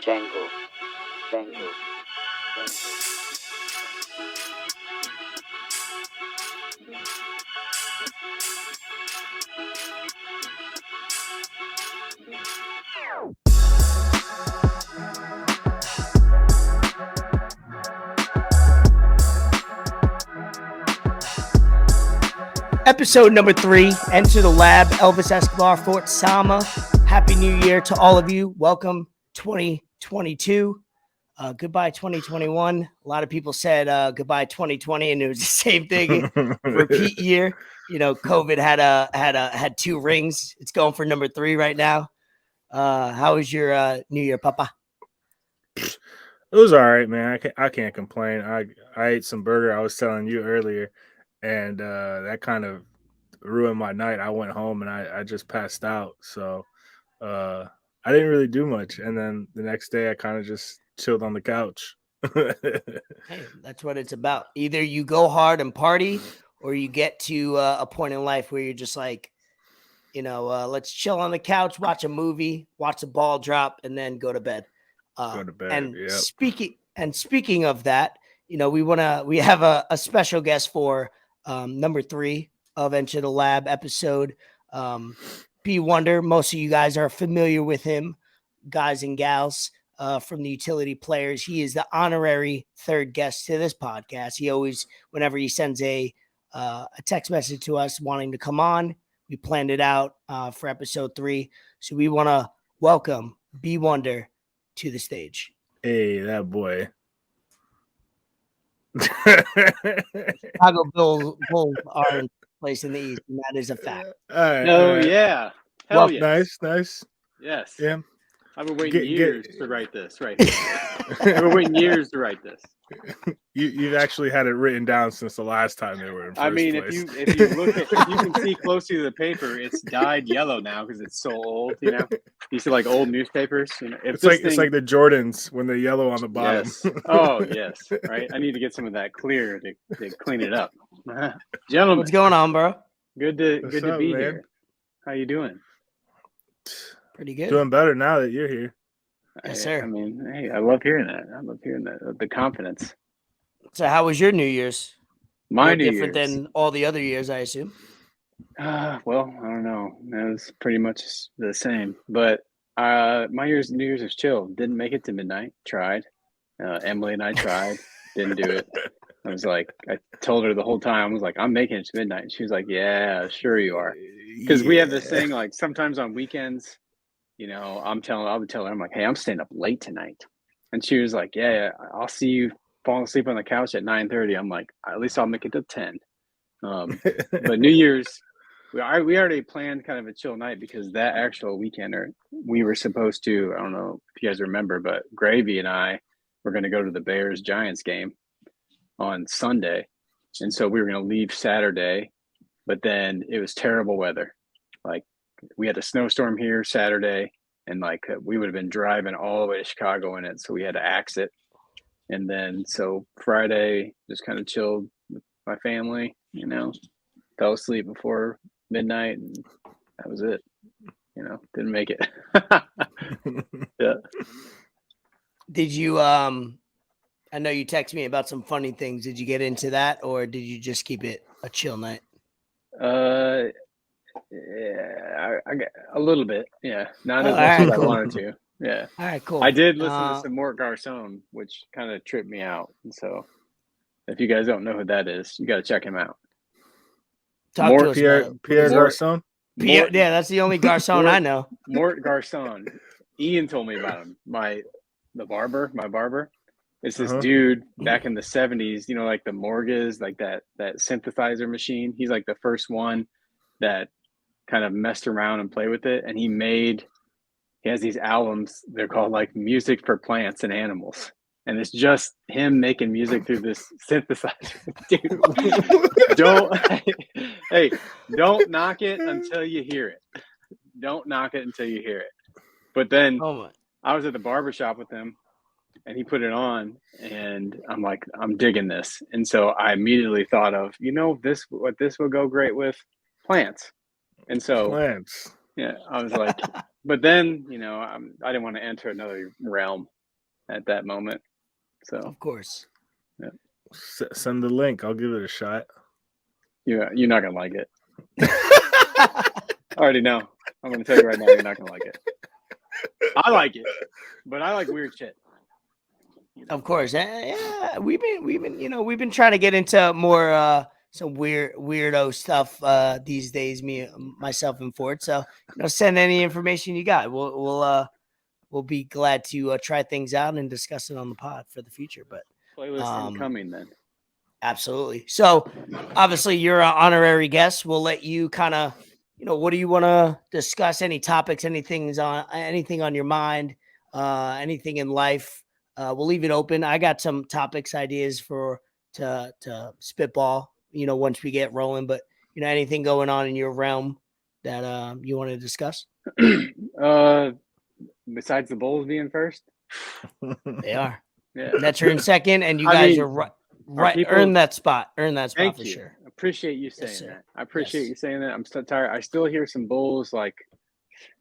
Django, Django. Episode number 3, Enter the Lab, Elvis, Escobar, Fort Sama. Happy New Year to all of you. Welcome 2022. Goodbye 2021. A lot of people said goodbye 2020, and it was the same thing. Repeat year. You know, COVID had 2 rings. It's going for number 3 right now. How was your New Year, Papa? It was all right, man. I can't complain. I ate some burger. I was telling you earlier, and that kind of ruined my night. I went home and I just passed out. So I didn't really do much. And then the next day, I kind of just chilled on the couch. Hey, that's what it's about. Either you go hard and party, or you get to a point in life where you're just like, let's chill on the couch, watch a movie, watch the ball drop, and then go to bed. Go to bed. And yep. speaking of that, we have a special guest for number 3 of Enter the Lab episode. B.Wonder. Most of you guys are familiar with him, guys and gals, from the Utility Players. He is the honorary 3rd guest to this podcast. He always, whenever he sends a text message to us wanting to come on, we planned it out for episode 3. So we want to welcome B.Wonder to the stage. Hey, that boy. Chicago Bulls are in place in the East, and that is a fact. Yeah. Hell yes. Nice. Yes. Yeah. I've been waiting years to write this. Right. I've been waiting years to write this. You've actually had it written down since the last time they were in first place. if you look at, you can see closely to the paper, it's dyed yellow now because it's so old. You see like old newspapers. It's like the Jordans when they're yellow on the bottom. Yes. Oh yes, right. I need to get some of that clear to clean it up. Gentlemen, what's going on, bro? Good to be here. How you doing? Pretty good. Doing better now that you're here. Yes, sir. I mean, hey, I love hearing that. I love hearing that. The confidence. So, how was your New Year's? My New different Year's. than all the other years, I assume. Well, I don't know. It was pretty much the same. But my New Year's was chill. Didn't make it to midnight. Tried. Emily and I tried. Didn't do it. I told her the whole time. I was like, I'm making it to midnight. She was like, yeah, sure you are. Because we have this thing, like sometimes on weekends, I'll tell her, I'm like, hey, I'm staying up late tonight. And she was like, yeah, I'll see you falling asleep on the couch at 9:30. I'm like, at least I'll make it to 10. But New Year's, we already planned kind of a chill night because that actual weekend, we were supposed to, I don't know if you guys remember, but Gravy and I were going to go to the Bears-Giants game on Sunday. And so we were going to leave Saturday, but then it was terrible weather. Like, we had a snowstorm here Saturday, and we would have been driving all the way to Chicago in it, so we had to axe it. And then so Friday, just kind of chilled with my family, fell asleep before midnight, and that was it. Didn't make it. Yeah. Did you? I know you texted me about some funny things. Did you get into that, or did you just keep it a chill night? Yeah, I got a little bit. Yeah, not as much as I wanted to. Yeah. All right, cool. I did listen to some Mort Garçon, which kind of tripped me out. And so, if you guys don't know who that is, you got to check him out. Pierre Garçon. Yeah, that's the only Garçon I know. Mort Garçon. Ian told me about him. My barber. It's this dude back in the 70s. Like the Morgas, like that synthesizer machine. He's like the first one that kind of messed around and played with it, and he has these albums. They're called like Music for Plants and Animals, and it's just him making music through this synthesizer. Dude, don't knock it until you hear it. Don't knock it until you hear it. But then I was at the barbershop with him, and he put it on, and I'm like, I'm digging this. And so I immediately thought of, what this will go great with? Plants. And so plants. Yeah, I was like, but then I didn't want to enter another realm at that moment. So Of course. Send the link. I'll give it a shot. you're not gonna like it. I already know. I'm gonna tell you right now, you're not gonna like it. I like it, but I like weird shit. Of course. Yeah, we've been trying to get into more some weirdo stuff these days, myself and Ford. So, send any information you got. We'll be glad to try things out and discuss it on the pod for the future. But Playlist incoming then. Absolutely. So obviously you're an honorary guest. We'll let you kind of, what do you want to discuss? Any topics, anything on your mind, anything in life? We'll leave it open. I got some topics, ideas to spitball, once we get rolling, but anything going on in your realm that you want to discuss? Besides the Bulls being first? They are. Yeah. Nets are in second, and you guys are right. people, earn that spot. Thank for you. Sure. Appreciate you saying that. I appreciate Yes. you saying that. I'm so tired. I still hear some Bulls like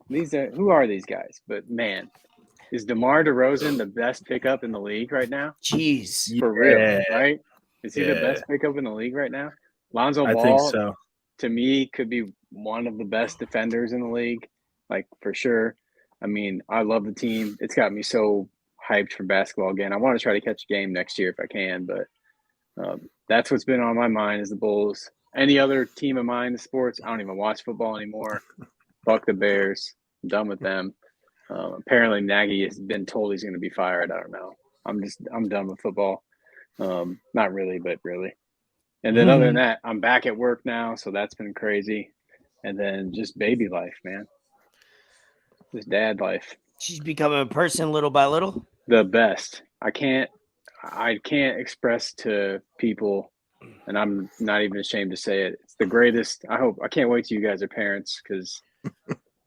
who are these guys? But man, is DeMar DeRozan the best pickup in the league right now? Jeez. For real, right? Is he the best pickup in the league right now? Lonzo Ball, I think so. To me, could be one of the best defenders in the league, like for sure. I mean, I love the team. It's got me so hyped for basketball again. I want to try to catch a game next year if I can, but that's what's been on my mind is the Bulls. Any other team of mine in sports, I don't even watch football anymore. Fuck the Bears. I'm done with them. Apparently Nagy has been told he's going to be fired. I don't know. I'm done with football. Not really, but really. And then other than that, I'm back at work now, so that's been crazy. And then just baby life, man. Just dad life. She's becoming a person little by little. The best. I can't express to people, and I'm not even ashamed to say it. It's the greatest. I can't wait till you guys are parents because,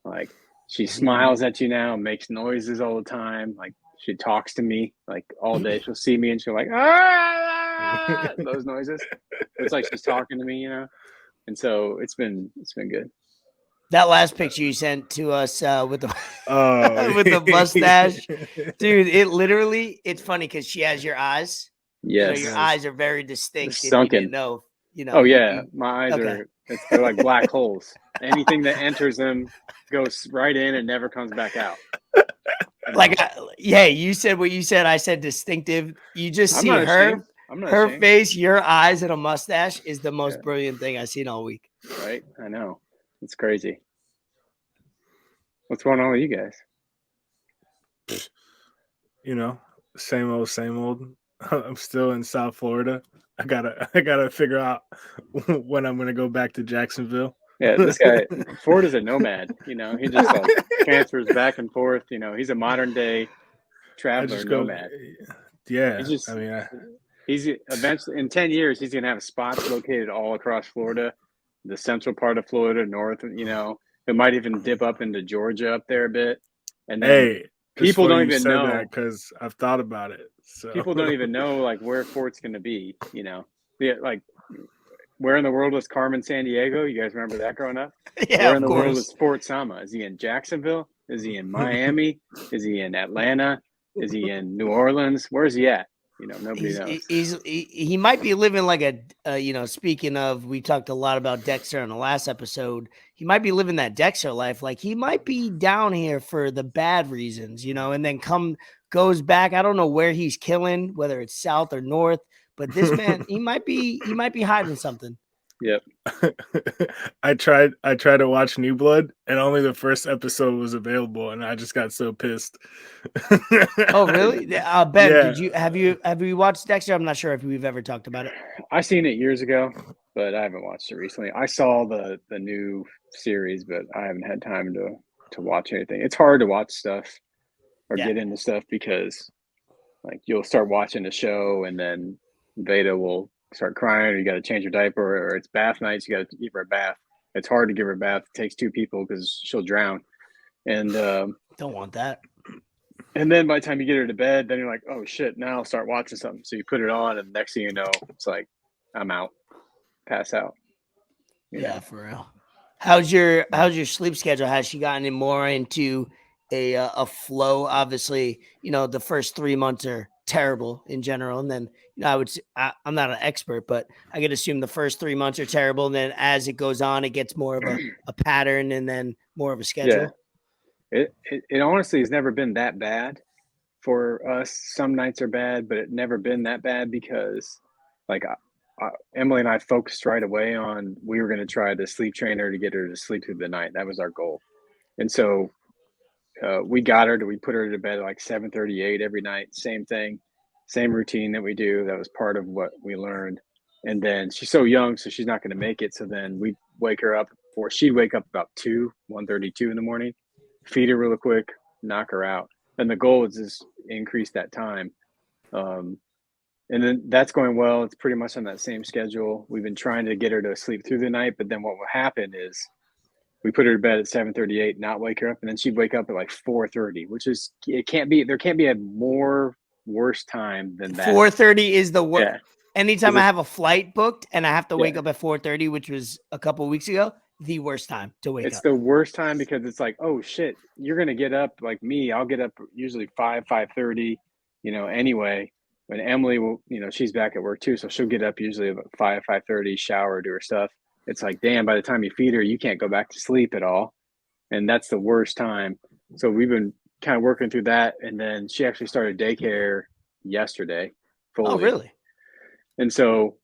like, she smiles at you now, makes noises all the time. Like, she talks to me like all day. She'll see me and she'll like those noises. It's like she's talking to me, And so it's been good. That last picture you sent to us with the with the mustache, dude. It's funny because she has your eyes. Yes, your eyes are very distinct. Sunken. You didn't know. Oh yeah, my eyes they're like black holes. Anything that enters them goes right in and never comes back out. You said what you said. I said distinctive. You just see her ashamed. face, your eyes, and a mustache is the most brilliant thing I've seen all week. Right? I know. It's crazy. What's going on with you guys? Same old. I'm still in South Florida. I gotta figure out when I'm gonna go back to Jacksonville. Yeah, this guy Ford is a nomad. He just like transfers back and forth. He's a modern day traveler nomad. Yeah, he's eventually in 10 years he's gonna have spots located all across Florida, the central part of Florida, north. It might even dip up into Georgia up there a bit. And then people don't even know that because I've thought about it. So people don't even know like where Fort's going to be. Like where in the world was Carmen Sandiego? You guys remember that growing up? Yeah, where in the world is Fort Sama? Is he in Jacksonville? Is he in Miami? Is he in Atlanta? Is he in New Orleans? Where is he at? Nobody knows. He might be living like speaking of, we talked a lot about Dexter in the last episode. He might be living that Dexter life. Like he might be down here for the bad reasons, and then goes back. I don't know where he's killing, whether it's south or north, but this man, he might be hiding something. Yep. I tried to watch New Blood and only the first episode was available and I just got so pissed. Oh really? Ben, have you watched Dexter? I'm not sure if we've ever talked about it. I seen it years ago, but I haven't watched it recently. I saw the new series, but I haven't had time to watch anything. It's hard to watch stuff or get into stuff because like you'll start watching a show and then Veda will start crying or you got to change her diaper or it's bath nights. You got to give her a bath. It's hard to give her a bath. It takes two people because she'll drown. And don't want that. And then by the time you get her to bed, then you're like, oh shit, now I'll start watching something. So you put it on and next thing you know, it's like, I'm out, pass out. Yeah, for real. How's your sleep schedule? Has she gotten more into a flow? Obviously, the first 3 months are terrible in general, and then I'm not an expert, but I could assume the first 3 months are terrible, and then as it goes on, it gets more of a pattern, and then more of a schedule. It honestly has never been that bad for us. Some nights are bad, but it never been that bad because, like, Emily and I focused right away on we were going to try to sleep train her to get her to sleep through the night. That was our goal, and so we got her to we put her to bed at like 7:38 every night. Same thing, same routine that we do. That was part of what we learned. And then she's so young, so she's not going to make it. So then we wake her up for she'd wake up about 1:32 in the morning, feed her real quick, knock her out. And the goal is just increase that time. And then that's going well. It's pretty much on that same schedule. We've been trying to get her to sleep through the night, but then what will happen is we put her to bed at 7:38, not wake her up, and then she'd wake up at like 4:30, which is there can't be a more worse time than that. 4:30 is the worst. Yeah. Anytime I have a flight booked and I have to wake Yeah. up at 4:30, which was a couple of weeks ago, the worst time to wake It's up. the worst time because it's like, oh shit, you're gonna get up like me. I'll get up usually 5:30, anyway. When Emily will, she's back at work too, so she'll get up usually about 5:30, shower, do her stuff. It's like, damn, by the time you feed her, you can't go back to sleep at all. And that's the worst time. So we've been kind of working through that. And then she actually started daycare yesterday fully. Oh, really? And so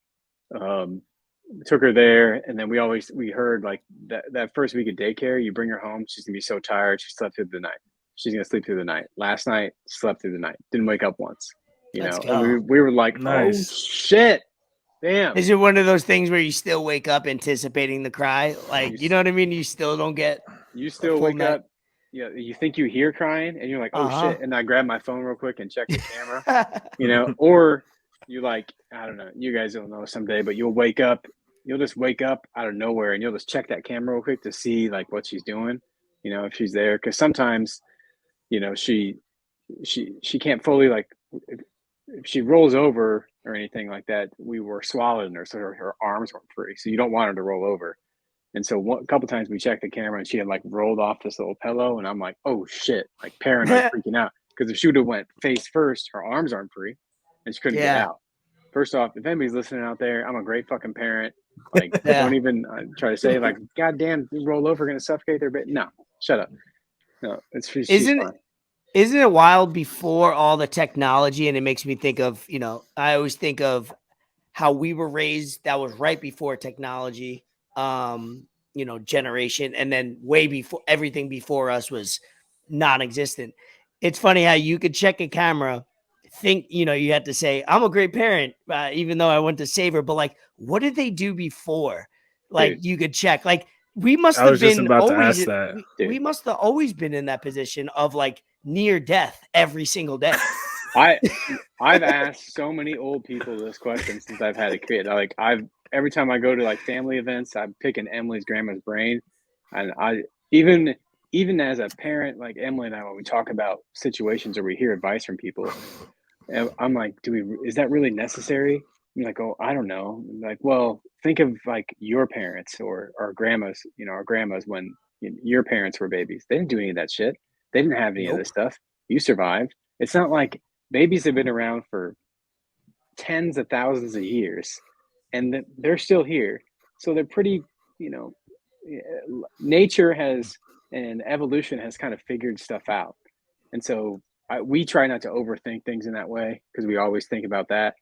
took her there. And then we heard like that first week of daycare, you bring her home, she's gonna be so tired. She slept through the night. She's gonna sleep through the night. Last night, slept through the night. Didn't wake up once. Let's And go. we were like, Nice. oh shit. Damn. Is it one of those things where you still wake up anticipating the cry? Like, you know what I mean? You still don't get. You still full wake night. up. Yeah, you think you hear crying, and you're like, "Oh Uh-huh. shit!" And I grab my phone real quick and check the camera. Or you like, I don't know. You guys will know someday, but you'll wake up. You'll just wake up out of nowhere, and you'll just check that camera real quick to see like what she's doing. If she's there, because sometimes, she can't fully like if she rolls over or anything like that. We were swallowing her, so her arms weren't free. So you don't want her to roll over. And so a couple times we checked the camera and she had like rolled off this little pillow, and I'm like, oh shit, like paranoid, freaking out. Because if she would have went face first, her arms aren't free and she couldn't get out. First off, if anybody's listening out there, I'm a great fucking parent. Like, don't even try to say like, goddamn, you roll over, gonna suffocate their bit. No, shut up. No, she's fine. Isn't it wild before all the technology? And it makes me think of, I always think of how we were raised. That was right before technology. Generation, and then way before everything before us was non-existent. It's funny how you could check a camera, think, you had to say, I'm a great parent, even though I went to save her, but like, what did they do before? Like, Dude. you could check, like, we must I have was just been about to always, ask that. we must have always been in that position of like near death every single day. I've asked so many old people this question since I've had a kid. Like every time I go to like family events, I'm picking Emily's grandma's brain, and I even as a parent, like Emily and I, when we talk about situations or we hear advice from people, I'm like, is that really necessary? I'm like, oh, I don't know. I'm like, well, think of like your parents or our grandmas. Our grandmas when your parents were babies. They didn't do any of that shit. They didn't have any of this stuff. You survived. It's not like babies have been around for tens of thousands of years, and they're still here. So they're pretty, nature has and evolution has kind of figured stuff out. And so we try not to overthink things in that way because we always think about that.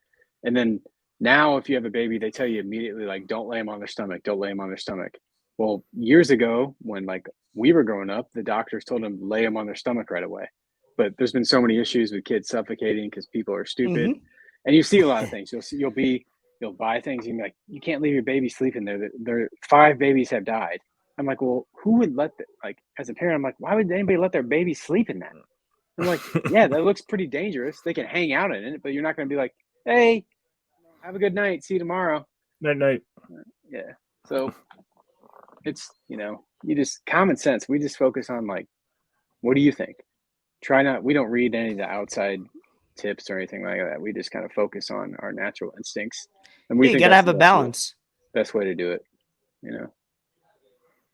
And then now, if you have a baby, they tell you immediately, like, don't lay them on their stomach. Don't lay them on their stomach. Well, years ago, when like we were growing up, the doctors told them lay them on their stomach right away. But there's been so many issues with kids suffocating because people are stupid. Mm-hmm. And you see a lot of things. You'll buy things. And you're like, you can't leave your baby sleeping there. There 5 babies have died. I'm like, well, who would as a parent, I'm like, why would anybody let their baby sleep in that? I'm like, yeah, that looks pretty dangerous. They can hang out in it, but you're not going to be like, hey, have a good night. See you tomorrow. Night. Yeah. So it's, you just common sense. We just focus on like, what do you think? We don't read any of the outside tips or anything like that. We just kind of focus on our natural instincts. And we think you gotta have a balance. Best way to do it,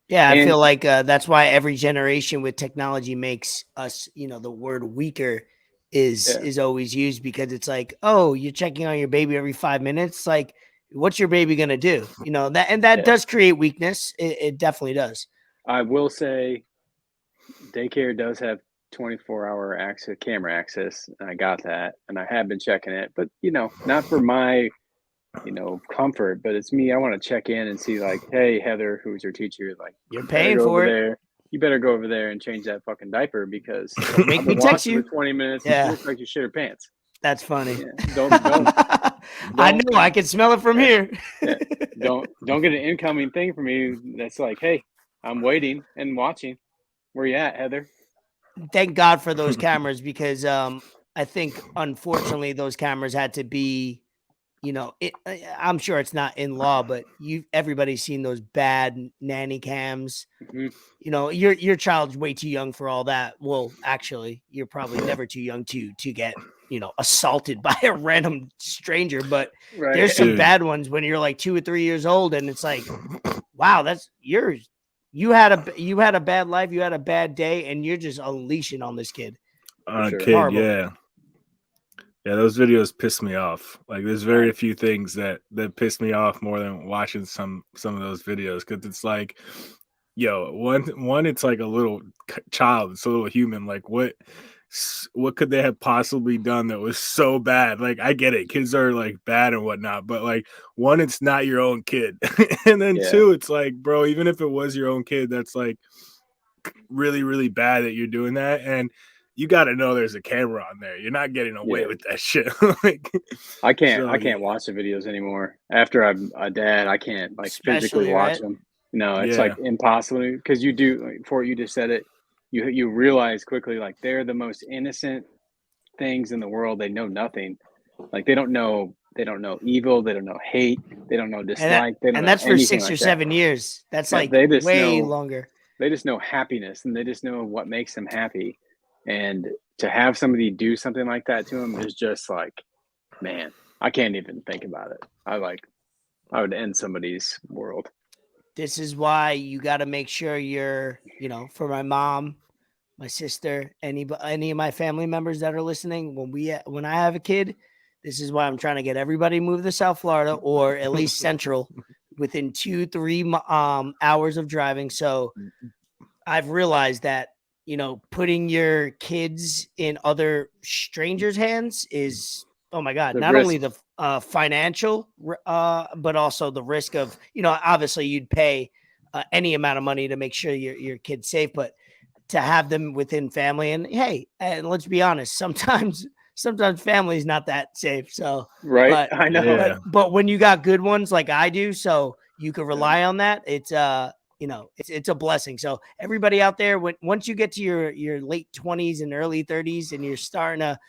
Yeah, I And feel like that's why every generation with technology makes us, the word weaker is always used, because it's like, oh, you're checking on your baby every 5 minutes. Like, what's your baby gonna do? That Yeah. does create weakness. It definitely does. I will say daycare does have 24-hour access, camera access, and I got that, and I have been checking it, but not for my comfort, but it's me. I want to check in and see, like, hey, Heather, who's your teacher, like, You're you better paying go over for it. there. You better go over there and change that fucking diaper because Don't make I've me been text watching you. for 20 minutes and Yeah. she looks like you shit her pants. That's funny. Yeah. Don't I know. I can smell it from here. yeah. Don't get an incoming thing from me that's like, hey, I'm waiting and watching. Where you at, Heather? Thank God for those cameras, because I think unfortunately those cameras had to be, I'm sure it's not in law, but everybody's seen those bad nanny cams. Mm-hmm. Your child's way too young for all that. Well, actually, you're probably never too young to get assaulted by a random stranger. But Right. there's some Dude. bad ones when you're like 2 or 3 years old, and it's like, wow, that's yours. You had a bad life, you had a bad day, and you're just unleashing on this kid. sure. Kid, Horrible. yeah. Yeah, those videos piss me off. Like, there's very few things that piss me off more than watching some of those videos, because it's like, yo, one, it's like a little child, it's a little human. Like, what could they have possibly done that was so bad? Like, I get it, kids are like bad and whatnot, but like, one, it's not your own kid, and then two, it's like, bro, even if it was your own kid, that's like really, really bad that you're doing that, and you got to know there's a camera on there. You're not getting away with that shit. Like, I can't watch the videos anymore. After I'm a dad, I can't like physically Especially, watch right? them. No, it's like impossible, because you do, like, before you just said it, you realize quickly, like, they're the most innocent things in the world. They know nothing. Like, they don't know evil. They don't know hate. They don't know dislike. They don't And know that's for anything 6 like or that. 7 years. That's Yeah, like they just way know longer. They just know happiness, and they just know what makes them happy. And to have somebody do something like that to them is just like, man, I can't even think about it. I would end somebody's world. This is why you got to make sure you're, for my mom, my sister, any of my family members that are listening, when I have a kid, this is why I'm trying to get everybody moved to South Florida, or at least Central, within 2-3 hours of driving. So I've realized that, putting your kids in other strangers' hands is, oh my God, The not risk. only the financial, but also the risk of, obviously you'd pay any amount of money to make sure your kid's safe, but to have them within family, and hey, and let's be honest, sometimes family is not that safe. So, Right. I know. Yeah. but when you got good ones like I do, so you can rely on that, it's it's a blessing. So everybody out there, once you get to your late 20s and early 30s, and you're starting to,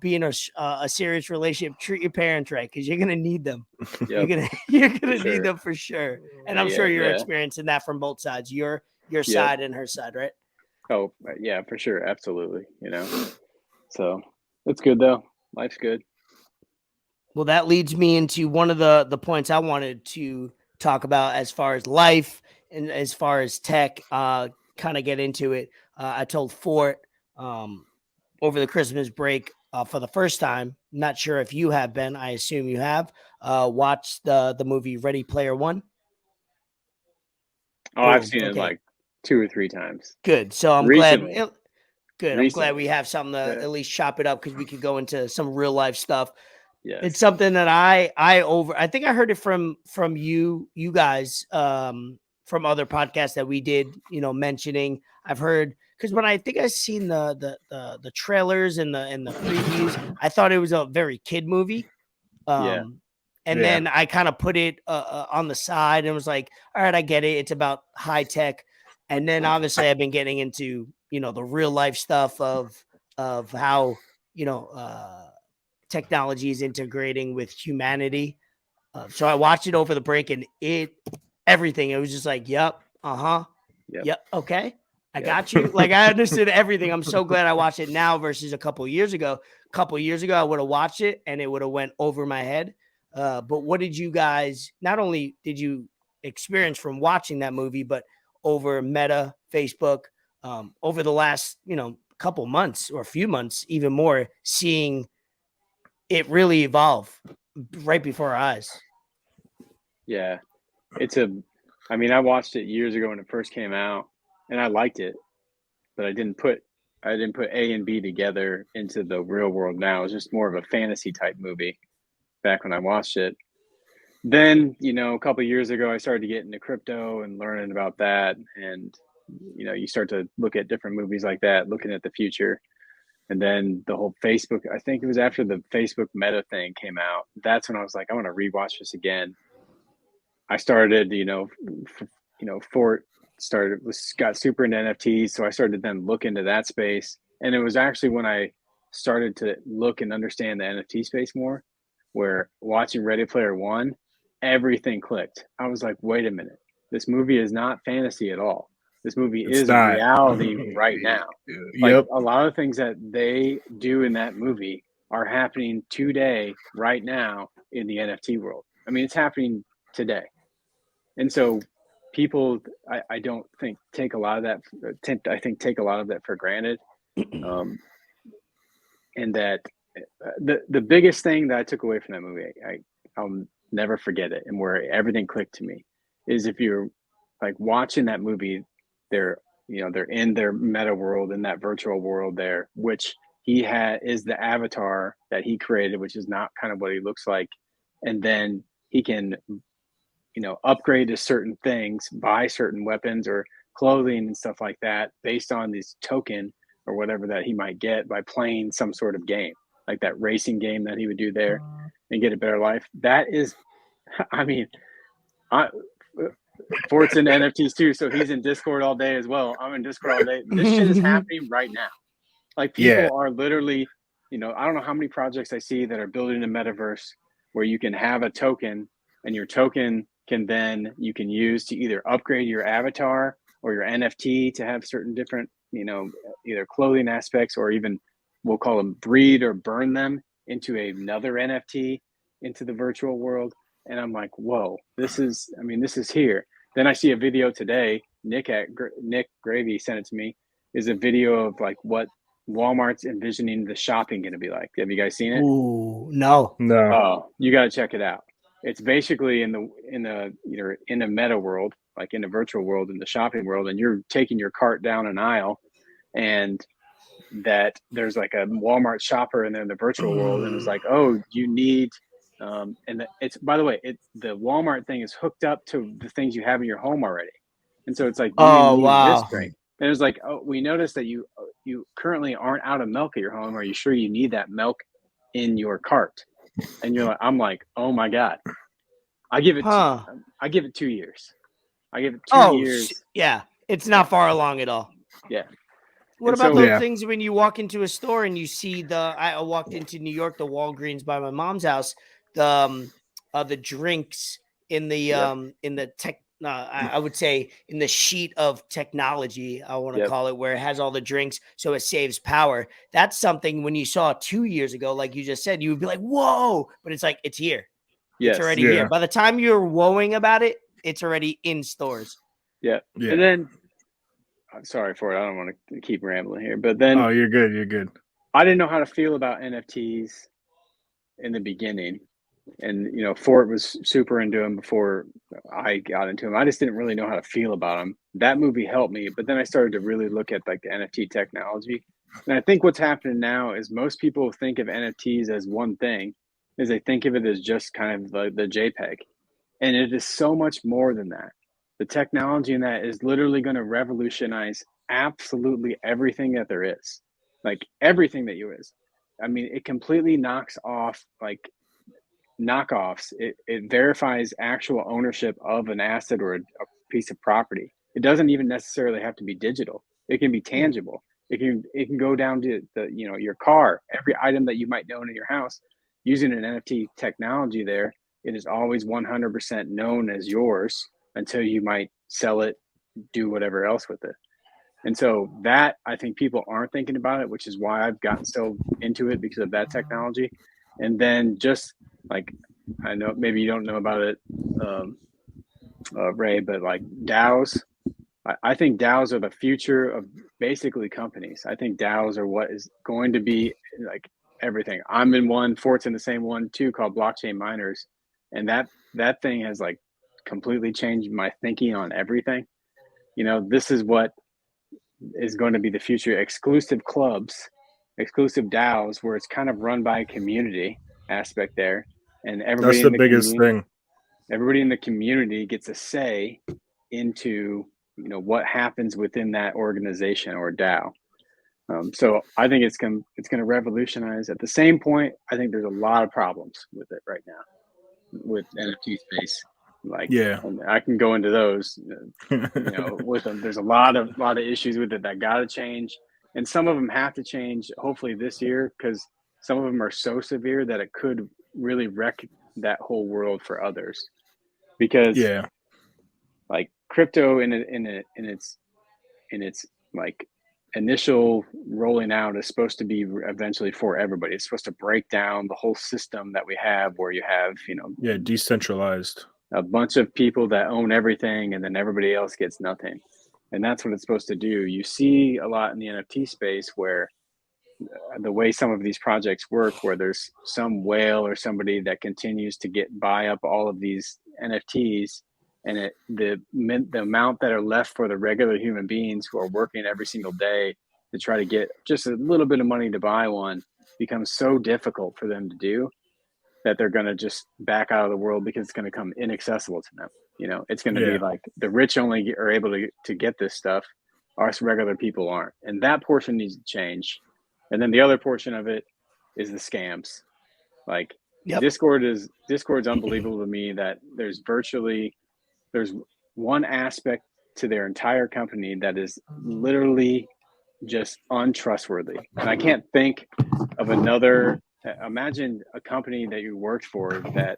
be in a serious relationship, treat your parents right, because you're gonna need them. Yep. You're gonna sure. need them for sure. And I'm sure you're experiencing that from both sides, your side and her side, right? Oh yeah, for sure, absolutely. So it's good though. Life's good. Well, that leads me into one of the points I wanted to talk about as far as life and as far as tech. Kind of get into it. I told Fort over the Christmas break for the first time. Not sure if you have been. I assume you have watched the movie Ready Player One. Oh, I've seen it like 2 or 3 times. Good. So I'm Recently. glad. Good. I'm glad we have something to at least chop it up, because we could go into some real life stuff. Yes. It's something that I think I heard it from you guys, from other podcasts that we did, mentioning. I've heard, because when I think I seen the trailers and the previews, I thought it was a very kid movie. And then I kind of put it on the side and was like, all right, I get it. It's about high tech. And then obviously I've been getting into, the real life stuff of how, technology is integrating with humanity. So I watched it over the break, and everything. It was just like, yep, yep, okay, I got you. Like, I understood everything. I'm so glad I watched it now versus a couple of years ago. A couple of years ago, I would have watched it and it would have went over my head. But what did you guys? Not only did you experience from watching that movie, but over Meta, Facebook, over the last, couple months or a few months, even more, seeing it really evolve right before our eyes. Yeah. I watched it years ago when it first came out and I liked it, but I didn't put A and B together into the real world now. It was just more of a fantasy type movie back when I watched it. Then, a couple of years ago, I started to get into crypto and learning about that. And, you start to look at different movies like that, looking at the future. And then the whole Facebook, I think it was after the Facebook Meta thing came out. That's when I was like, I want to rewatch this again. I started, Fort got super into NFTs. So I started to then look into that space. And it was actually when I started to look and understand the NFT space more, where watching Ready Player One, everything clicked. I was like, wait a minute, this movie is not fantasy at all. This movie It's is not. reality right now. Like Yep. a lot of things that they do in that movie are happening today, right now in the NFT world. I mean, it's happening today. And so people, I don't think take a lot of that. I think take a lot of that for granted. And that the biggest thing that I took away from that movie, I'll never forget it, and where everything clicked to me, is if you're like watching that movie, they're in their meta world, in that virtual world there, which is the avatar that he created, which is not kind of what he looks like, and then he can upgrade to certain things, buy certain weapons or clothing and stuff like that based on this token or whatever that he might get by playing some sort of game, like that racing game that he would do there and get a better life. That is, Fort's in NFTs too, so he's in Discord all day as well. I'm in Discord all day. This shit is happening right now. Like people are literally, I don't know how many projects I see that are building a metaverse where you can have a token, and your token you can use to either upgrade your avatar or your NFT to have certain different, either clothing aspects, or even we'll call them breed or burn them into another NFT into the virtual world. And I'm like, whoa, this is here. Then I see a video today, Nick Gravy sent it to me, is a video of like what Walmart's envisioning the shopping going to be like. Have you guys seen it? Ooh, no. Oh, you got to check it out. It's basically in a meta world, like in the virtual world, in the shopping world, and you're taking your cart down an aisle, and that there's like a Walmart shopper in the virtual world, and it's like, oh, you need, and it's, by the way, the Walmart thing is hooked up to the things you have in your home already, and so it's like, you need this drink, and it's like, oh, we noticed that you currently aren't out of milk at your home. Are you sure you need that milk in your cart? And I'm like, oh my God. I give it 2 years. I give it 2 years. Yeah. It's not far along at all. Yeah. What about those things when you walk into a store and you see I walked into New York, the Walgreens by my mom's house, the drinks in the tech, I would say in the sheet of technology, I want to call it, where it has all the drinks so it saves power. That's something when you saw 2 years ago, like you just said, you would be like, whoa, but it's like, it's here. Yes. It's already here. By the time you're woeing about it, it's already in stores. Yeah. And then, I'm sorry for it. I don't want to keep rambling here, but then. Oh, you're good. You're good. I didn't know how to feel about NFTs in the beginning. And, Fort was super into him before I got into him. I just didn't really know how to feel about him. That movie helped me. But then I started to really look at like the NFT technology. And I think what's happening now is most people think of NFTs as one thing, is they think of it as just kind of the JPEG. And it is so much more than that. The technology in that is literally going to revolutionize absolutely everything that there is. Like everything that is. I mean, it completely knocks off like knockoffs. It verifies actual ownership of an asset or a piece of property. It doesn't even necessarily have to be digital. It can be tangible. It can go down to your car, every item that you might own in your house, using an NFT technology there. It is always 100% known as yours until you might sell it, do whatever else with it. And so that, I think people aren't thinking about it, which is why I've gotten so into it, because of that technology. And then just like, I know maybe you don't know about it, Ray, but like DAOs, I think DAOs are the future of basically companies. I think DAOs are what is going to be like everything. I'm in one, Fort's in the same one too, called blockchain miners, and that thing has like completely changed my thinking on everything. This is what is going to be the future: exclusive clubs, exclusive DAOs, where it's kind of run by a community aspect there, and That's the biggest thing. everybody in the community gets a say into what happens within that organization or DAO. So I think it's going to revolutionize. At the same point, I think there's a lot of problems with it right now with NFT space. Like, Yeah. and I can go into those. With them, there's a lot of issues with it that got to change, and some of them have to change. Hopefully this year, because some of them are so severe that it could really wreck that whole world for others. Because Yeah. like crypto in its like initial rolling out is supposed to be eventually for everybody. It's supposed to break down the whole system that we have, where you have Decentralized. a bunch of people that own everything, and then everybody else gets nothing. And that's what it's supposed to do. You see a lot in the NFT space where the way some of these projects work, where there's some whale or somebody that continues to buy up all of these NFTs, and the amount that are left for the regular human beings who are working every single day to try to get just a little bit of money to buy one becomes so difficult for them to do that they're going to just back out of the world because it's going to come inaccessible to them. It's going to be like the rich only are able to get this stuff. Us regular people aren't. And that portion needs to change. And then the other portion of it is the scams. Like Discord's unbelievable to me that there's one aspect to their entire company that is literally just untrustworthy. And I can't think of another. Imagine a company that you worked for the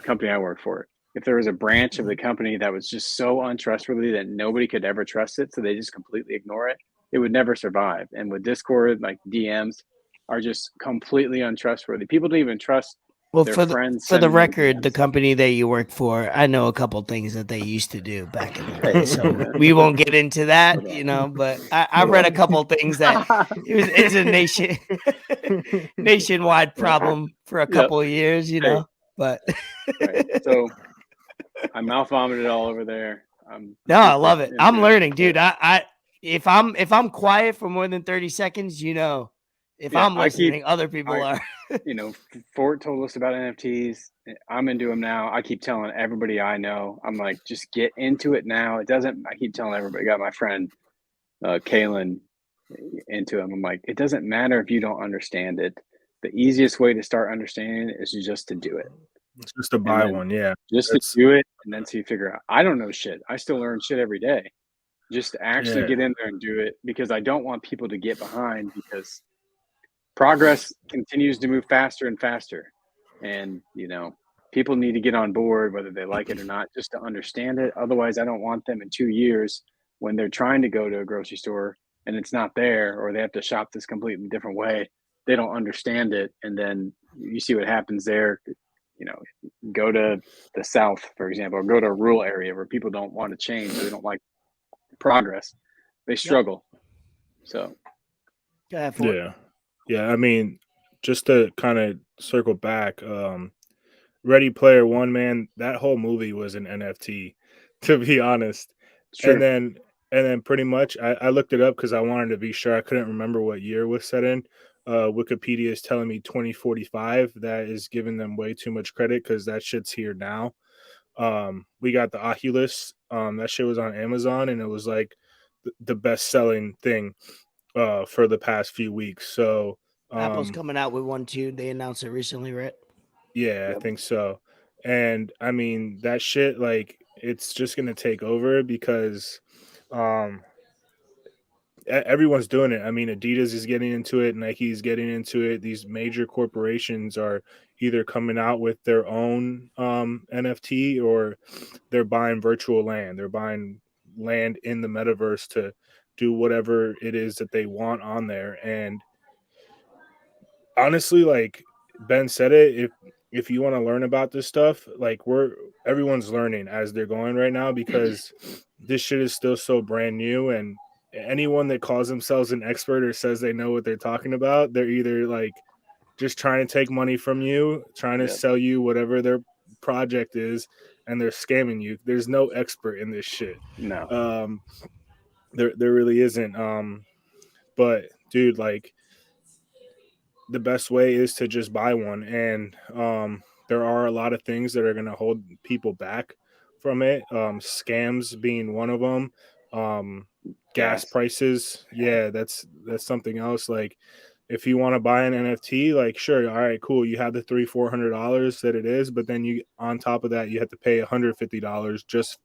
company I work for. If there was a branch of the company that was just so untrustworthy that nobody could ever trust it, so they just completely ignore it, it would never survive. And with Discord, like DMs are just completely untrustworthy. People don't even trust their friends. For the record, the company that you work for, I know a couple things that they used to do back in the day. So we won't get into that, but I read a couple things that it's a nationwide problem for a couple of years, but right. So I mouth vomited all over there. I love it. I'm learning, dude. If I'm quiet for more than 30 seconds, if I'm listening, other people are. Fort told us about NFTs. I'm into them now. I keep telling everybody I know. I'm like, just get into it now. I keep telling everybody. I got my friend Kalen into them. I'm like, it doesn't matter if you don't understand it. The easiest way to start understanding it is just to do it. It's just to buy one, Just to do it, and then so you figure out. I don't know shit. I still learn shit every day. Just to actually get in there and do it, because I don't want people to get behind, because progress continues to move faster and faster. And, people need to get on board, whether they like it or not, just to understand it. Otherwise, I don't want them in 2 years when they're trying to go to a grocery store and it's not there, or they have to shop this completely different way. They don't understand it. And then you see what happens there. Go to the South, for example, or go to a rural area where people don't want to change. They don't like progress. They struggle. So, yeah. I mean, just to kind of circle back, Ready Player One, man, that whole movie was an NFT, to be honest. Sure. And then pretty much, I looked it up because I wanted to be sure. I couldn't remember what year it was set in. Wikipedia is telling me 2045. That is giving them way too much credit because that shit's here now. We got the Oculus. That shit was on Amazon, and it was like the best selling thing for the past few weeks. So Apple's coming out with one too. They announced it recently, right? Yeah, I think so. And I mean, that shit, like, it's just gonna take over because everyone's doing it. I mean, Adidas is getting into it, Nike's getting into it. These major corporations are either coming out with their own NFT, or they're buying virtual land. They're buying land in the metaverse to do whatever it is that they want on there. And honestly, like Ben said it, if you want to learn about this stuff, like everyone's learning as they're going right now because this shit is still so brand new, and anyone that calls themselves an expert or says they know what they're talking about, they're either like just trying to take money from you, trying to Yep. sell you whatever their project is, and they're scamming you. There's no expert in this shit. No. There really isn't. But dude, like the best way is to just buy one, and there are a lot of things that are going to hold people back from it, scams being one of them. Gas Gas. prices, yeah, that's something else. Like if you want to buy an NFT, like sure, all right, cool, you have the $300-400 that it is, but then you on top of that you have to pay $150 just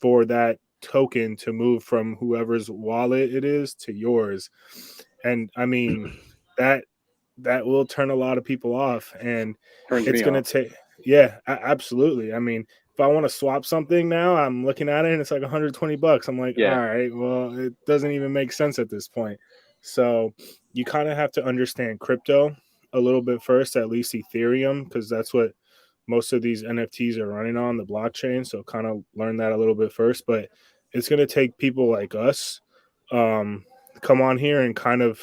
for that token to move from whoever's wallet it is to yours. And I mean that that will turn a lot of people off, and Turns it's me going to off. take, yeah, absolutely. I mean, if I want to swap something now, I'm looking at it and it's like $120. I'm like, all Yeah. right, well, it doesn't even make sense at this point. So you kind of have to understand crypto a little bit first, at least Ethereum, because that's what most of these NFTs are running on, the blockchain. So kind of learn that a little bit first, but it's going to take people like us um, come on here and kind of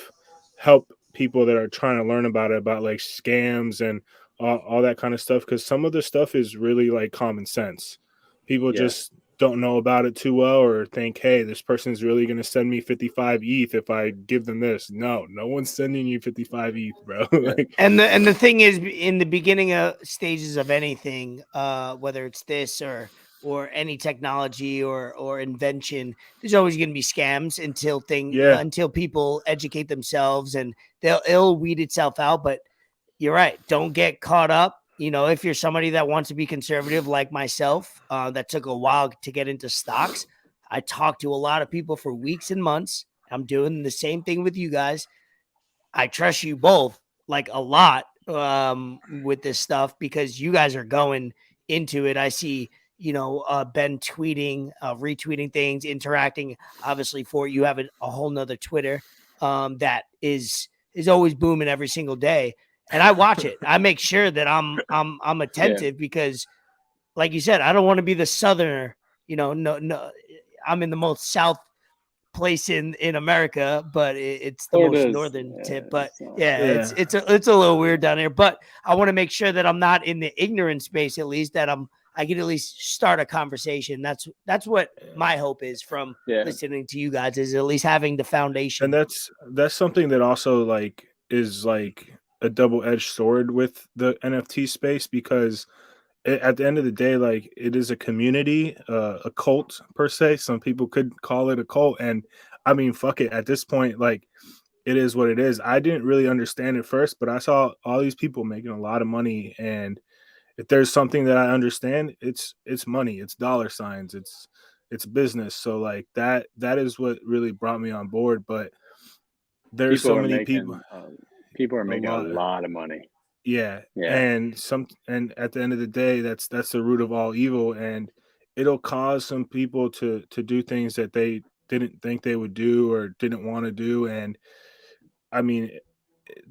help people that are trying to learn about it, about like scams and all that kind of stuff. Cause some of the stuff is really like common sense. People Yeah. just don't know about it too well, or think, hey, this person's really going to send me 55 ETH if I give them this. No one's sending you 55 ETH, bro. Yeah. Like, And the thing is, in the beginning of stages of anything, whether it's this or any technology or invention, there's always going to be scams yeah, until people educate themselves, and it'll weed itself out. But you're right, don't get caught up. If you're somebody that wants to be conservative like myself, that took a while to get into stocks. I talked to a lot of people for weeks and months. I'm doing the same thing with you guys. I trust you both like a lot with this stuff because you guys are going into it. I see, Ben tweeting, retweeting things, interacting. Obviously, for you have a whole nother Twitter that is always booming every single day, and I watch it. I make sure that I'm Yeah. attentive because, like you said, I don't want to be the Southerner. No, I'm in the most South place in America, but it's the most Florida's northern tip. But yeah, yeah. it's a little weird down here. But I want to make sure that I'm not in the ignorant space, at least that I can at least start a conversation. That's what my hope is from Yeah. listening to you guys, is at least having the And foundation. that's something that also like is like a double-edged sword with the NFT space, because at the end of the day, like it is a community, a cult per se. Some people could call it a cult, and I mean, fuck it. At this point, like it is what it is. I didn't really understand it first, but I saw all these people making a lot of money, and if there's something that I understand, it's money, it's dollar signs, it's business. So like that is what really brought me on board. But there's People so are many people, making people are a making a lot. lot of money. Yeah, Yeah. and at the end of the day, that's the root of all evil, and it'll cause some people to do things that they didn't think they would do or didn't want to do. And I mean,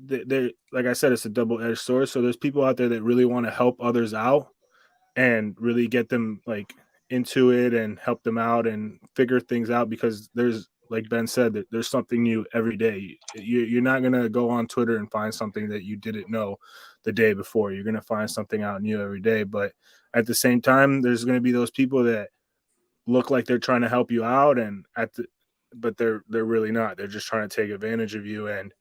they like I said, it's a double-edged sword. So there's people out there that really want to help others out and really get them like into it and help them out and figure things out, because there's, like Ben said, that there's something new every day. You're not going to go on Twitter and find something that you didn't know the day before. You're going to find something out new every day. But at the same time, there's going to be those people that look like they're trying to help you out, and but they're really not. They're just trying to take advantage of you. And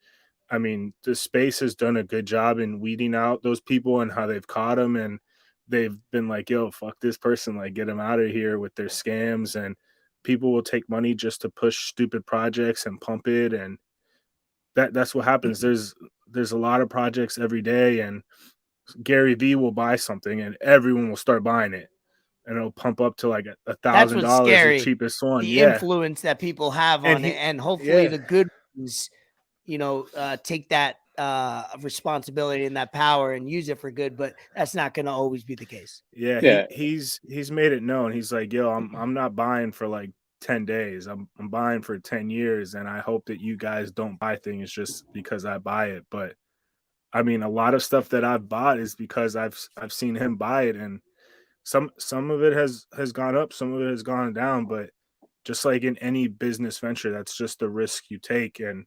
I mean, the space has done a good job in weeding out those people and how they've caught them, and they've been like, "Yo, fuck this person, like get them out of here with their scams." And people will take money just to push stupid projects and pump it, and that's what happens. There's a lot of projects every day, and Gary V will buy something, and everyone will start buying it, and it'll pump up to like a That's thousand what's dollars, the scary, cheapest one. the Yeah, influence that people have and on it, he, and hopefully yeah, the good ones, take that responsibility and that power and use it for good. But that's not going to always be the case. Yeah, Yeah. he's made it known. He's like, "Yo, I'm not buying for like 10 days. I'm buying for 10 years, and I hope that you guys don't buy things just because I buy it." But I mean, a lot of stuff that I've bought is because I've seen him buy it, and some of it has gone up, some of it has gone down, but just like in any business venture, that's just the risk you take, and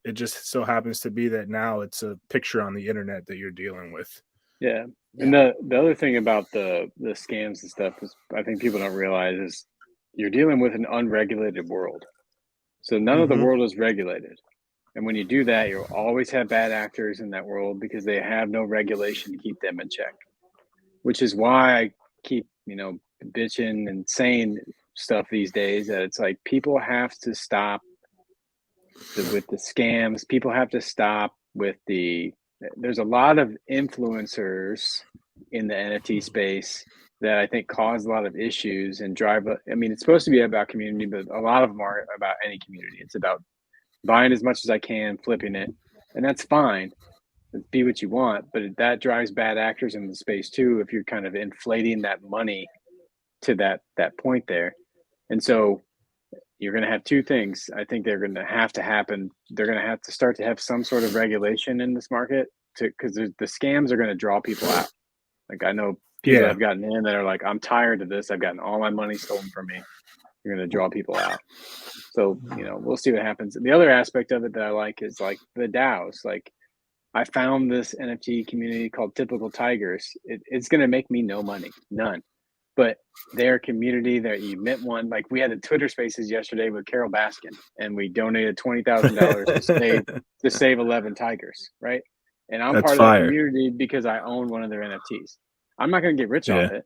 it just so happens to be that now it's a picture on the internet that you're dealing with. Yeah. And Yeah. the other thing about the scams and stuff is I think people don't realize is you're dealing with an unregulated world. So none of the Mm-hmm. world is regulated. And when you do that, you'll always have bad actors in that world because they have no regulation to keep them in check. Which is why I keep, bitching and saying stuff these days that it's like people have to stop with the scams. People have to stop with there's a lot of influencers in the NFT space that I think cause a lot of issues and drive. I mean, it's supposed to be about community, but a lot of them aren't about any community. It's about buying as much as I can, flipping it, and that's fine. Be what you want, but that drives bad actors in the space too. If you're kind of inflating that money to that point there, and so you're going to have two things. I think they're going to have to happen. They're going to have to start to have some sort of regulation in this market because the scams are going to draw people out. Like I know people that Yeah. have gotten in that are like, I'm tired of this. I've gotten all my money stolen from me. You're going to draw people out. So, we'll see what happens. The other aspect of it that I like is like the DAOs. Like I found this NFT community called Typical Tigers. It's going to make me no money, none. But their community, that you met one, like we had the Twitter Spaces yesterday with Carol Baskin, and we donated $20,000 to save 11 tigers, right? And I'm That's part of that fire. community because I own one of their NFTs. I'm not going to get rich Yeah. off it,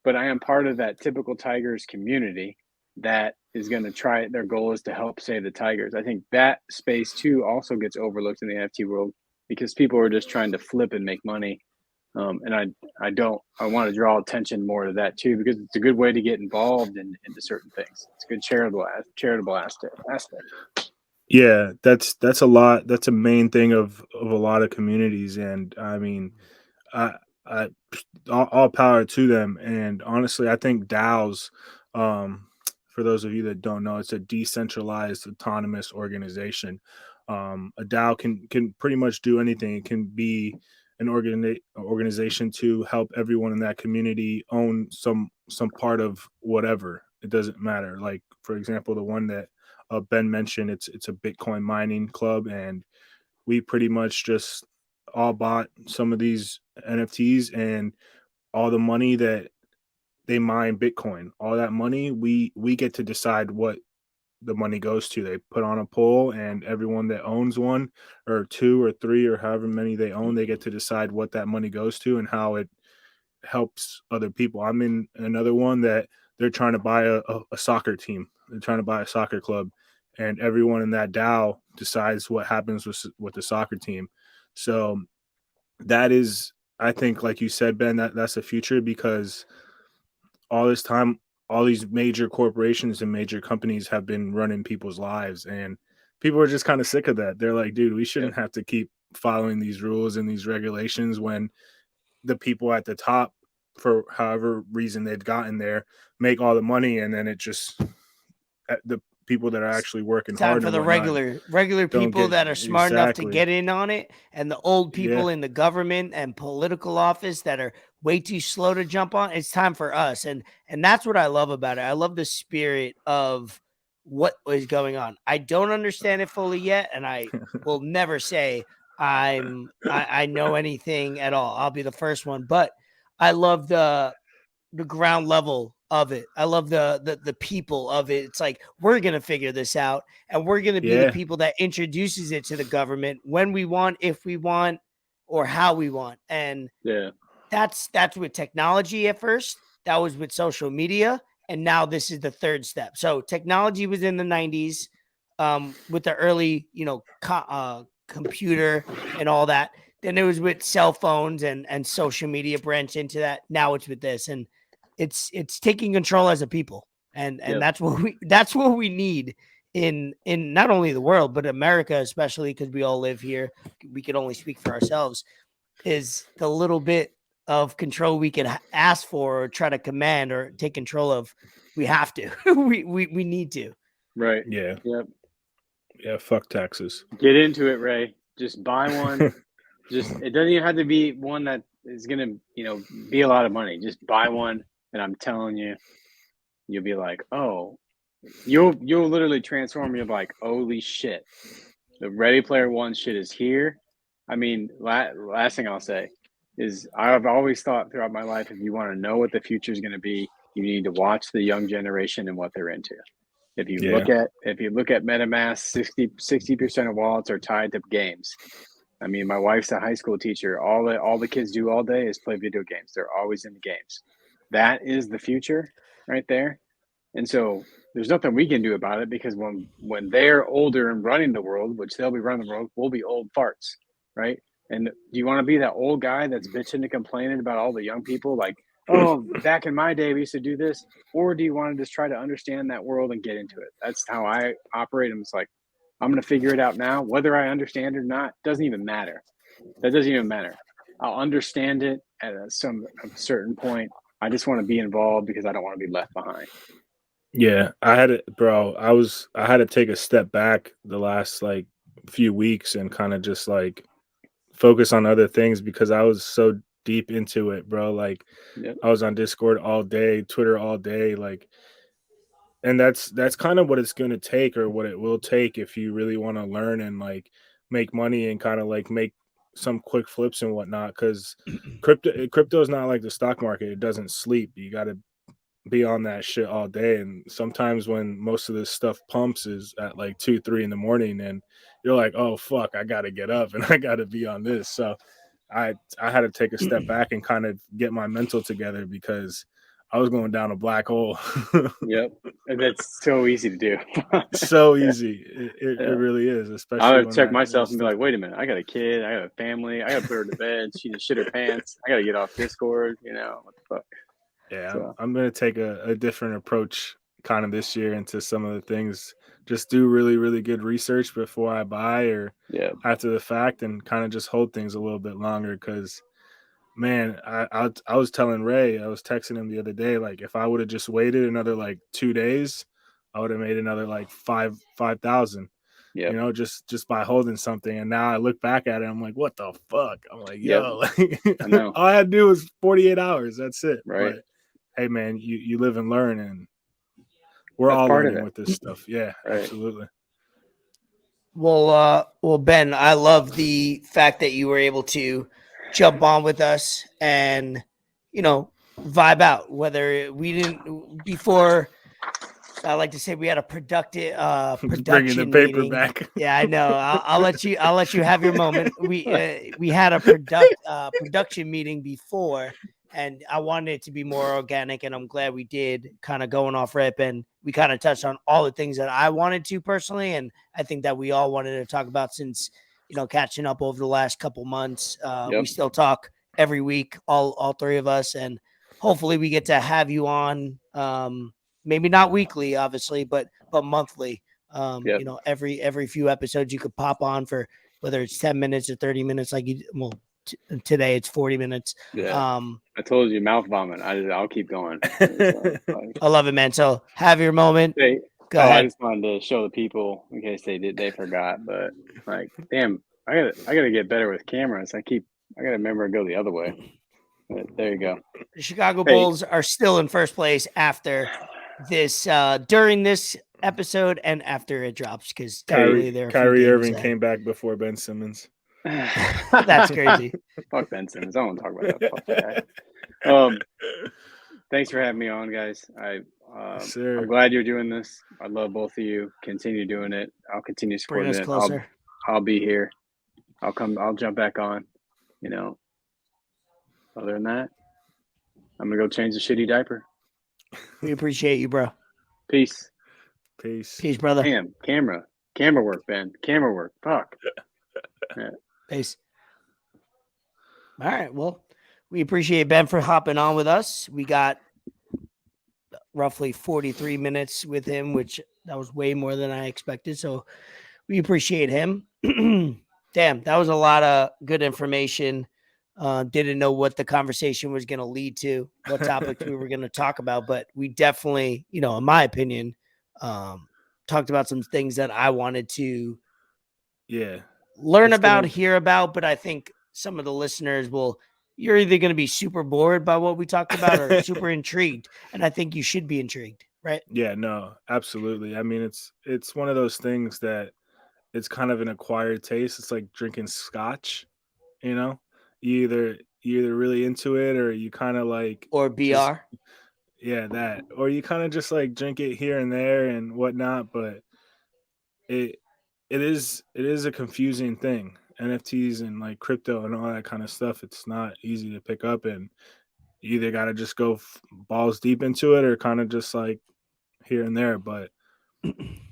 but I am part of that Typical Tigers community that is going to try. Their goal is to help save the tigers. I think that space too also gets overlooked in the NFT world because people are just trying to flip and make money. And I want to draw attention more to that too, because it's a good way to get involved into certain things. It's a good charitable aspect. Yeah, that's a lot. That's a main thing of a lot of communities, and I mean, I, I all power to them. And honestly, I think DAOs, um, for those of you that don't know, it's a decentralized autonomous organization. A DAO can pretty much do anything. It can be an organization to help everyone in that community own some part of whatever. It doesn't matter. Like for example, the one that Ben mentioned, it's a Bitcoin mining club, and we pretty much just all bought some of these NFTs, and all the money that they mine Bitcoin, all that money, we get to decide what the money goes to. They put on a poll, and everyone that owns one or two or three or however many they own, they get to decide what that money goes to and how it helps other people. I'm in another one that they're trying to buy a soccer team. They're trying to buy a soccer club, and everyone in that DAO decides what happens with the soccer team. So that is, I think, like you said, Ben, that's the future, because all this time, all these major corporations and major companies have been running people's lives, and people are just kind of sick of that. They're like, dude, we shouldn't have to keep following these rules and these regulations when the people at the top, for however reason they've gotten there, make all the money, and then it just the people that are actually working It's time hard for and the whatnot regular don't people get that are smart enough to exactly. get in on it, and the old Yeah, people in the government and political office that are way too slow to jump on. It's time for us, and that's what I love about it. I love the spirit of what is going on. I don't understand it fully yet, and I will never say I know anything at all. I'll be the first one, but I love the ground level of it. I love the people of it. It's like we're gonna figure this out, and we're gonna be the yeah, people that introduces it to the government when we want, if we want, or how we want. And Yeah. that's with technology at first. That was with social media, and now this is the third step. So technology was in the 90s, with the early, computer and all that. Then it was with cell phones and social media branch into that. Now it's with this, and it's taking control as a people, and Yep. that's what we need in not only the world but America, especially because we all live here. We can only speak for ourselves. Is the little bit of control we can ask for or try to command or take control of. We have to. We need to. Right. yeah, Yep. yeah. Fuck taxes. Get into it, Ray. Just buy one Just it doesn't even have to be one that is gonna, be a lot of money. Just buy one, and I'm telling you, you'll be like, oh, you'll literally transform. You'll be like, holy shit, the Ready Player One shit is here. I mean, last thing I'll say is I've always thought throughout my life, if you want to know what the future is going to be, you need to watch the young generation and what they're into. If you look at MetaMask, 60% of wallets are tied to games. I mean, my wife's a high school teacher. All the kids do all day is play video games. They're always in the games. That is the future right there. And so there's nothing we can do about it, because when they're older and running the world, which they'll be running the world, we'll be old farts, right? And do you want to be that old guy that's bitching and complaining about all the young people, like, oh, back in my day we used to do this? Or do you want to just try to understand that world and get into it? That's how I operate. I'm just like, I'm going to figure it out now. Whether I understand it or not doesn't even matter. That doesn't even matter. I'll understand it at a certain point. I just want to be involved because I don't want to be left behind. Yeah, I had it, bro. I had to take a step back the last like few weeks and kind of just like focus on other things because I was so deep into it, bro. Like Yep. I was on Discord all day, Twitter all day, like, and that's kind of what it's going to take, or what it will take, if you really want to learn and like make money and kind of like make some quick flips and whatnot. Because crypto is not like the stock market; it doesn't sleep. You got to be on that shit all day, and sometimes when most of this stuff pumps is at like 2-3 in the morning, and you're like, oh fuck, I gotta get up and I gotta be on this. So I had to take a step back and kind of get my mental together because I was going down a black hole. Yep. And that's so easy to do. So easy. It Yeah. really is, especially I would when check that myself and be stuff. like, wait a minute, I got a kid, I got a family, I got to put her to bed, she just shit her pants, I got to get off Discord, what the fuck. Yeah, So, I'm going to take a different approach kind of this year into some of the things. Just do really, really good research before I buy or yeah. after the fact, and kind of just hold things a little bit longer. Because, man, I was telling Ray, I was texting him the other day, like if I would have just waited another like 2 days, I would have made another like 5,000. Yep. Just by holding something. And now I look back at it, I'm like, what the fuck? I'm like, Yep. yo, I know. all I had to do was 48 hours. That's it. Right. But hey, man, you live and learn, and we're That's all part of learning it. with this stuff. Yeah, Right. absolutely. Well, Ben, I love the fact that you were able to jump on with us and, vibe out. Whether we didn't before, I like to say we had a productive Bringing the production paper meeting. back. Yeah, I know. I'll let you have your moment. We had a production meeting before, and I wanted it to be more organic, and I'm glad we did. Kind of going off rip, and we kind of touched on all the things that I wanted to personally, and I think that we all wanted to talk about since catching up over the last couple months. Yep. We still talk every week, all three of us, and hopefully we get to have you on. Maybe not weekly, obviously, but monthly. Yep. Every few episodes you could pop on for whether it's 10 minutes or 30 minutes. Like today it's 40 minutes. Yeah. I told you, mouth vomit. I'll keep going. I love it, man. So have your moment. Hey, Go ahead. I just wanted to show the people in case they forgot. But like, damn, I gotta get better with cameras. I gotta remember to go the other way. But there you go. The Chicago Bulls are still in first place after this, during this episode and after it drops, because Kyrie Irving came back before Ben Simmons. That's crazy. Fuck Ben Simmons. I don't want to talk about that. Fuck that guy. Thanks for having me on, guys. I'm glad you're doing this. I love both of you. Continue doing it. I'll continue supporting Bring us it. closer. I'll be here. I'll jump back on. Other than that, I'm gonna go change the shitty diaper. We appreciate you, bro. Peace, brother. Damn, camera work, Ben. Camera work. Fuck. Yeah. Peace. All right. Well, we appreciate Ben for hopping on with us. We got roughly 43 minutes with him, which that was way more than I expected. So we appreciate him. Damn, that was a lot of good information. Didn't know what the conversation was going to lead to, what topics we were going to talk about, but we definitely, in my opinion, talked about some things that I wanted to learn about, hear about, but I think some of the listeners you're either going to be super bored by what we talked about or super intrigued. And I think you should be intrigued, right? Yeah, no, absolutely. I mean, it's one of those things that it's kind of an acquired taste. It's like drinking scotch, you know? You either really into it or you kind of like Or just BR. yeah, that. Or you kind of just like drink it here and there and whatnot, but it it is a confusing thing. NFTs and like crypto and all that kind of stuff, it's not easy to pick up and you either got to just go balls deep into it or kind of just like here and there, but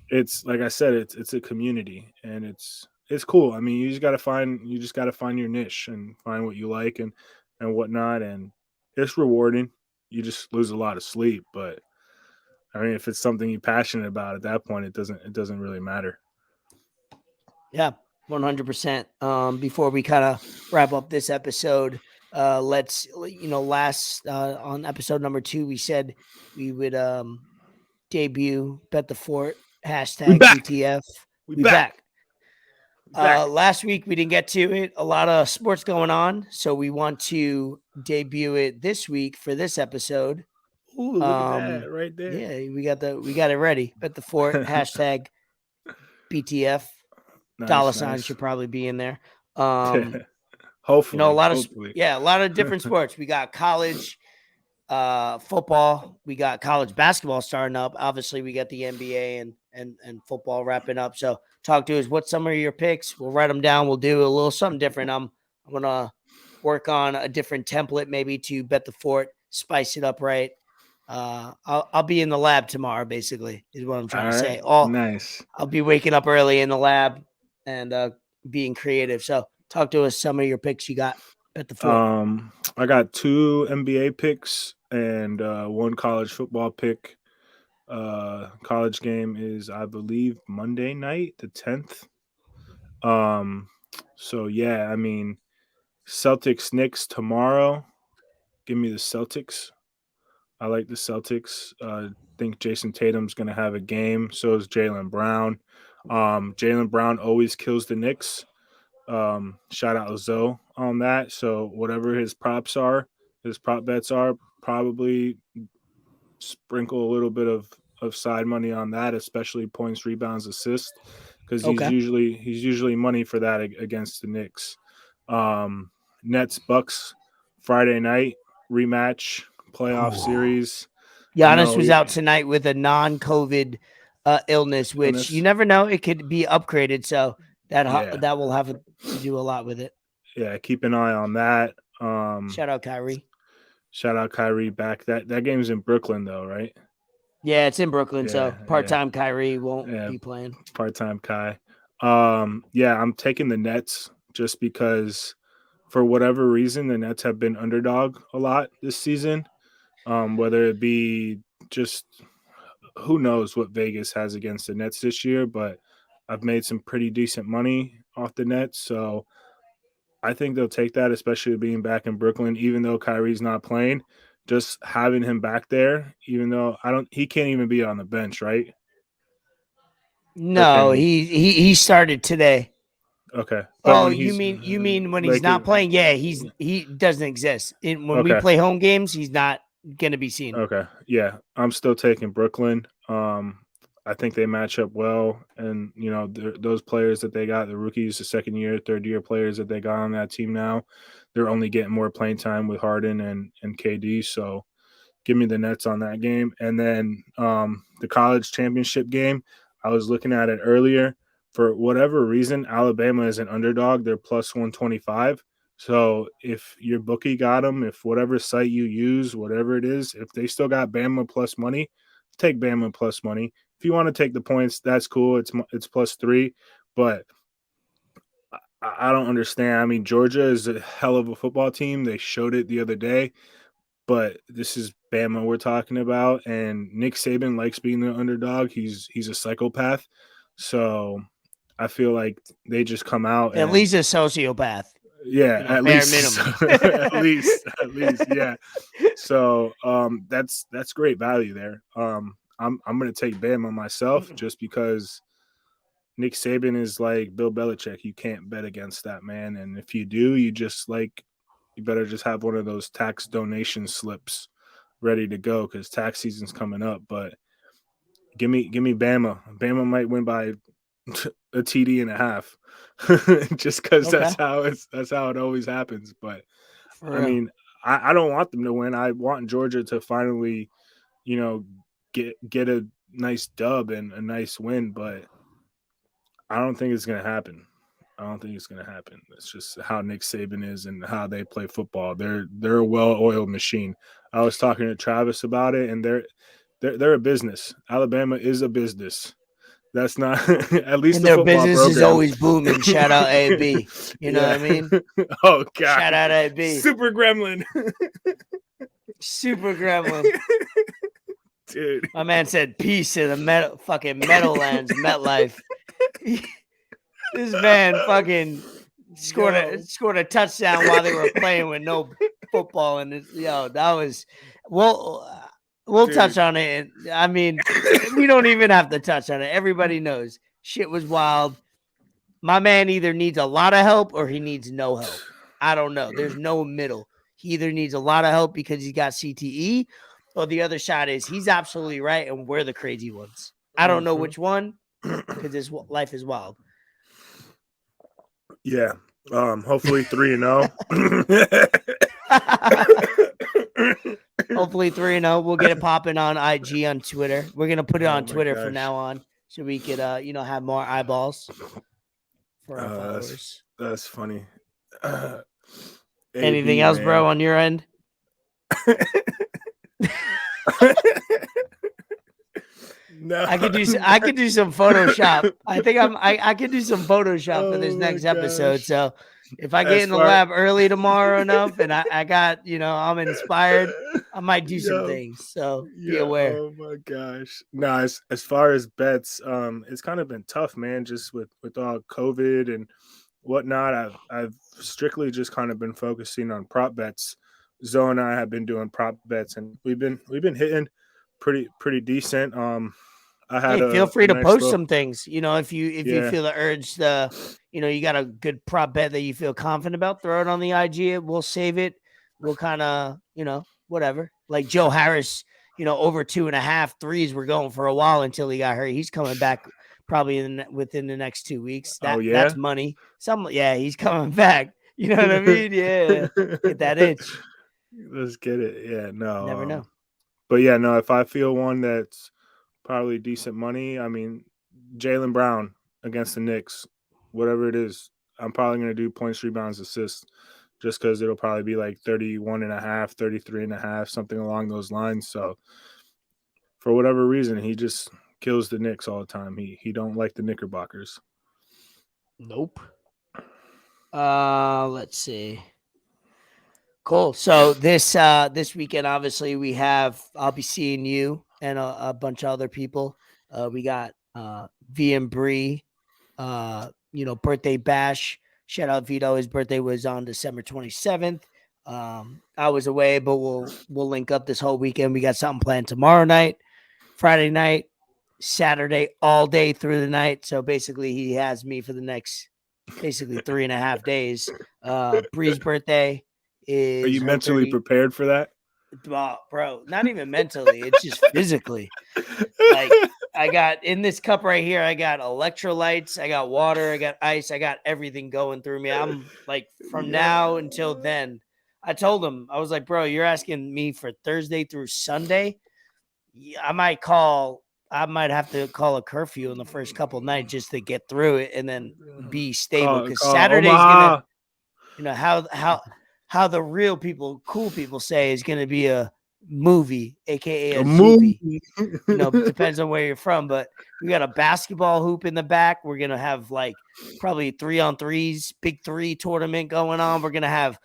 it's like I said, it's a community and it's cool. I mean, you just got to find your niche and find what you like and whatnot, and it's rewarding. You just lose a lot of sleep, but I mean, if it's something you're passionate about at that point, it doesn't really matter. Yeah, 100%. Before we kind of wrap up this episode, let's, last on episode number 2, we said we would debut Bet the Fort, We hashtag back. BTF. We We back. back. We back. Last week we didn't get to it. A lot of sports going on, so we want to debut it this week for this episode. Ooh, look at that right there. Yeah, we got it ready. Bet the Fort, hashtag BTF. Dollar Nice, sign nice. should probably be in there. Hopefully, A lot hopefully. a lot of different sports. We got college football, we got college basketball starting up. Obviously, we got the NBA and football wrapping up. So talk to us. What's some of your picks? We'll write them down. We'll do a little something different. I'm gonna work on a different template, maybe to Bet the Fort, spice it up right. I'll be in the lab tomorrow, basically, is what I'm trying All to right, say. nice. I'll be waking up early in the lab and being creative. So talk to us some of your picks you got at the Fort. I got 2 NBA picks and 1 college football pick. College game is, I believe, Monday night, the 10th. So yeah, I mean, Celtics Knicks tomorrow. Give me the Celtics. I like the Celtics. Think Jason Tatum's gonna have a game. So is Jalen Brown. Jalen Brown always kills the Knicks. Shout out Zoe on that. So whatever his prop bets are, probably sprinkle a little bit of side money on that, especially points, rebounds, assists, because Okay. he's usually money for that against the Knicks. Nets Bucks Friday night rematch playoff series. I Giannis know was out tonight with a non-COVID illness, which you never know. It could be upgraded. So Yeah. that will have to do a lot with it. Yeah, keep an eye on that. Shout out Kyrie. Shout out Kyrie back. That game's in Brooklyn though, right? Yeah, it's in Brooklyn. So Yeah, part-time Kyrie won't yeah. be playing. Part-time Kai. Yeah, I'm taking the Nets just because for whatever reason the Nets have been underdog a lot this season. Whether it be just who knows what Vegas has against the Nets this year, but I've made some pretty decent money off the Nets, so I think they'll take that, especially being back in Brooklyn, even though Kyrie's not playing. Just having him back there, even though he can't even be on the bench, right? Or can No, he? he started today. Okay, but Oh, when you he's mean when he's like, not playing? Yeah, he doesn't exist. When we okay, play home games, he's not gonna be seen. okay, yeah, I'm still taking Brooklyn. I think they match up well, and those players that they got, the rookies, the second year, third year players that they got on that team now, they're only getting more playing time with Harden and KD. So give me the Nets on that game. And then the college championship game, I was looking at it earlier. For whatever reason, Alabama is an underdog. They're plus 125. So if your bookie got them, if whatever site you use, whatever it is, if they still got Bama plus money, take Bama plus money. If you want to take the points, that's cool. It's plus 3, but I don't understand. I mean, Georgia is a hell of a football team. They showed it the other day, but this is Bama we're talking about, and Nick Saban likes being the underdog. He's a psychopath, so I feel like they just come out At and least a sociopath. yeah, at Bare least, minimum. at least, yeah. So that's great value there. I'm gonna take Bama myself just because Nick Saban is like Bill Belichick. You can't bet against that man, and if you do, you better just have one of those tax donation slips ready to go because tax season's coming up. But give me Bama. Bama might win by a TD and a half, just because Okay. that's how it always happens. But For I real. mean, I don't want them to win. I want Georgia to finally, get a nice dub and a nice win. But I don't think it's gonna happen. I don't think it's gonna happen. It's just how Nick Saban is and how they play football. They're a well-oiled machine. I was talking to Travis about it, and they're a business. Alabama is a business. That's not at least And the their football business is program. always booming. Shout out AB. You know what I mean? Oh God. Shout out AB. Super Gremlin. Super Gremlin. Dude. My man said peace in the fucking Meadowlands, MetLife. This man fucking scored a touchdown while they were playing with no football, and that was we'll touch on it. I mean, we don't even have to touch on it. Everybody knows shit was wild. My man either needs a lot of help or he needs no help. I don't know. There's no middle. He either needs a lot of help because he's got CTE, or the other side is he's absolutely right and we're the crazy ones. I don't know which one because this life is wild. Yeah. Hopefully 3-0. Hopefully 3-0. We'll get it popping on IG, on Twitter. We're gonna put it on Twitter from gosh. now on, so we could have more eyeballs for our followers. That's funny. Anything else, bro, on your end? No, I could do some Photoshop. I think I could do some Photoshop for this next episode. So if I get in the lab early tomorrow enough and I got, I'm inspired, I might do some things. So be aware. Oh my gosh. No, as far as bets, it's kind of been tough, man, just with all COVID and whatnot. I've strictly just kind of been focusing on prop bets. Zoe and I have been doing prop bets, and we've been hitting pretty decent. I had feel free to nice post some things. If you Yeah. feel the urge to, you got a good prop bet that you feel confident about, throw it on the IG. We'll save it. We'll kind of, whatever. Like Joe Harris, over 2.5 threes were going for a while until he got hurt. He's coming back probably within the next 2 weeks. That's money. He's coming back. You know what I mean? Yeah. Get that itch. Let's get it. Yeah, no. Never know. But yeah, no, if I feel one that's probably decent money, I mean, Jaylen Brown against the Knicks, whatever it is, I'm probably going to do points, rebounds, assists, just because it'll probably be like 31.5, 33.5, something along those lines. So for whatever reason, he just kills the Knicks all the time. He don't like the Knickerbockers. Nope. Let's see. Cool. So this weekend, obviously, I'll be seeing you and a bunch of other people. We got V and Bree, birthday bash. Shout out Vito. His birthday was on December 27th. I was away, but we'll link up this whole weekend. We got something planned tomorrow night, Friday night, Saturday, all day through the night. So basically, he has me for the next 3.5 days. Bree's birthday is. Are you mentally prepared for that? Bro, not even mentally. It's just physically. Like, I got in this cup right here, I got electrolytes, I got water, I got ice, I got everything going through me. I'm like, from now until then. I told him, I was like, bro, you're asking me for Thursday through Sunday. I might have to call a curfew in the first couple of nights just to get through it and then be stable. Because Saturday's gonna, how the real people, cool people say is gonna be a movie, aka a movie. Depends on where you're from. But we got a basketball hoop in the back. We're gonna have like probably 3-on-3s, big 3 tournament going on. We're gonna have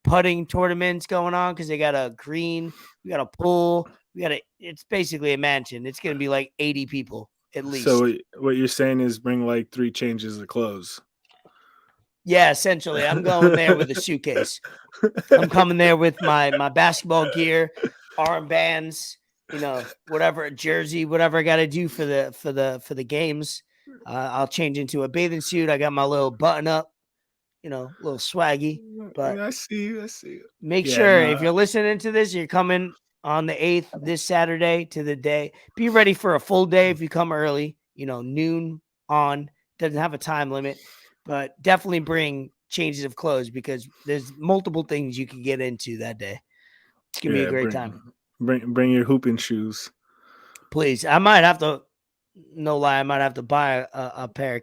putting tournaments going on because they got a green, we got a pool. It's basically a mansion. It's going to be like 80 people at least. So what you're saying is bring like 3 changes of clothes. Yeah, essentially. I'm going there with a suitcase. I'm coming there with my basketball gear, armbands, whatever, jersey, whatever I got to do for the games. I'll change into a bathing suit. I got my little button up, little swaggy. But I see you. make Yeah, sure if no, you're listening to this, you're coming on the 8th this Saturday to the day. Be ready for a full day if you come early, noon on. Doesn't have a time limit, but definitely bring changes of clothes because there's multiple things you can get into that day. It's gonna be a great time. bring your hooping shoes. Please, I might have to. No lie, I might have to buy a pair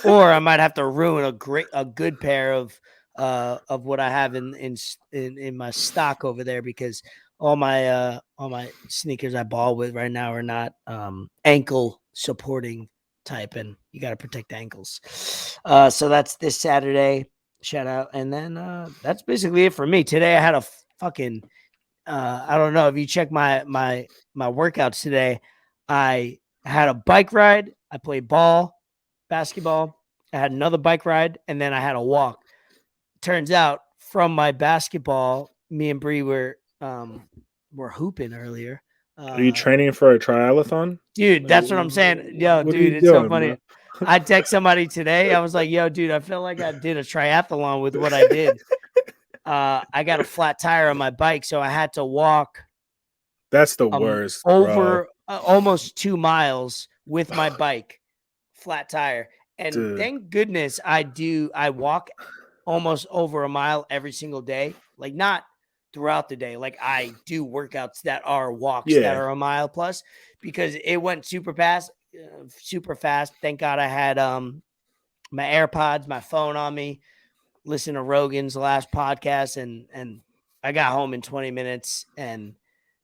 or I might have to ruin a good pair of what I have in my stock over there because all my sneakers I ball with right now are not ankle supporting type, and you got to protect the ankles. So that's this Saturday. Shout out, and then that's basically it for me today. I had a fucking I don't know if you check my workouts today. I had a bike ride. I played basketball. I had another bike ride, and then I had a walk. Turns out from my basketball, me and Bree were hooping earlier. Are you training for a triathlon? Dude, Like, that's what I'm saying. Yo, what are dude, you it's so doing, funny. bro? I text somebody today. I was like, yo, dude, I feel like I did a triathlon with what I did. I got a flat tire on my bike, so I had to walk That's the worst, bro. over almost 2 miles with my bike, flat tire. And Dude. thank goodness I walk almost over a mile every single day. Like not throughout the day. Like I do workouts that are walks that are a mile plus because it went super fast. Thank God I had my AirPods, my phone on me, listen to Rogan's last podcast, and I got home in 20 minutes and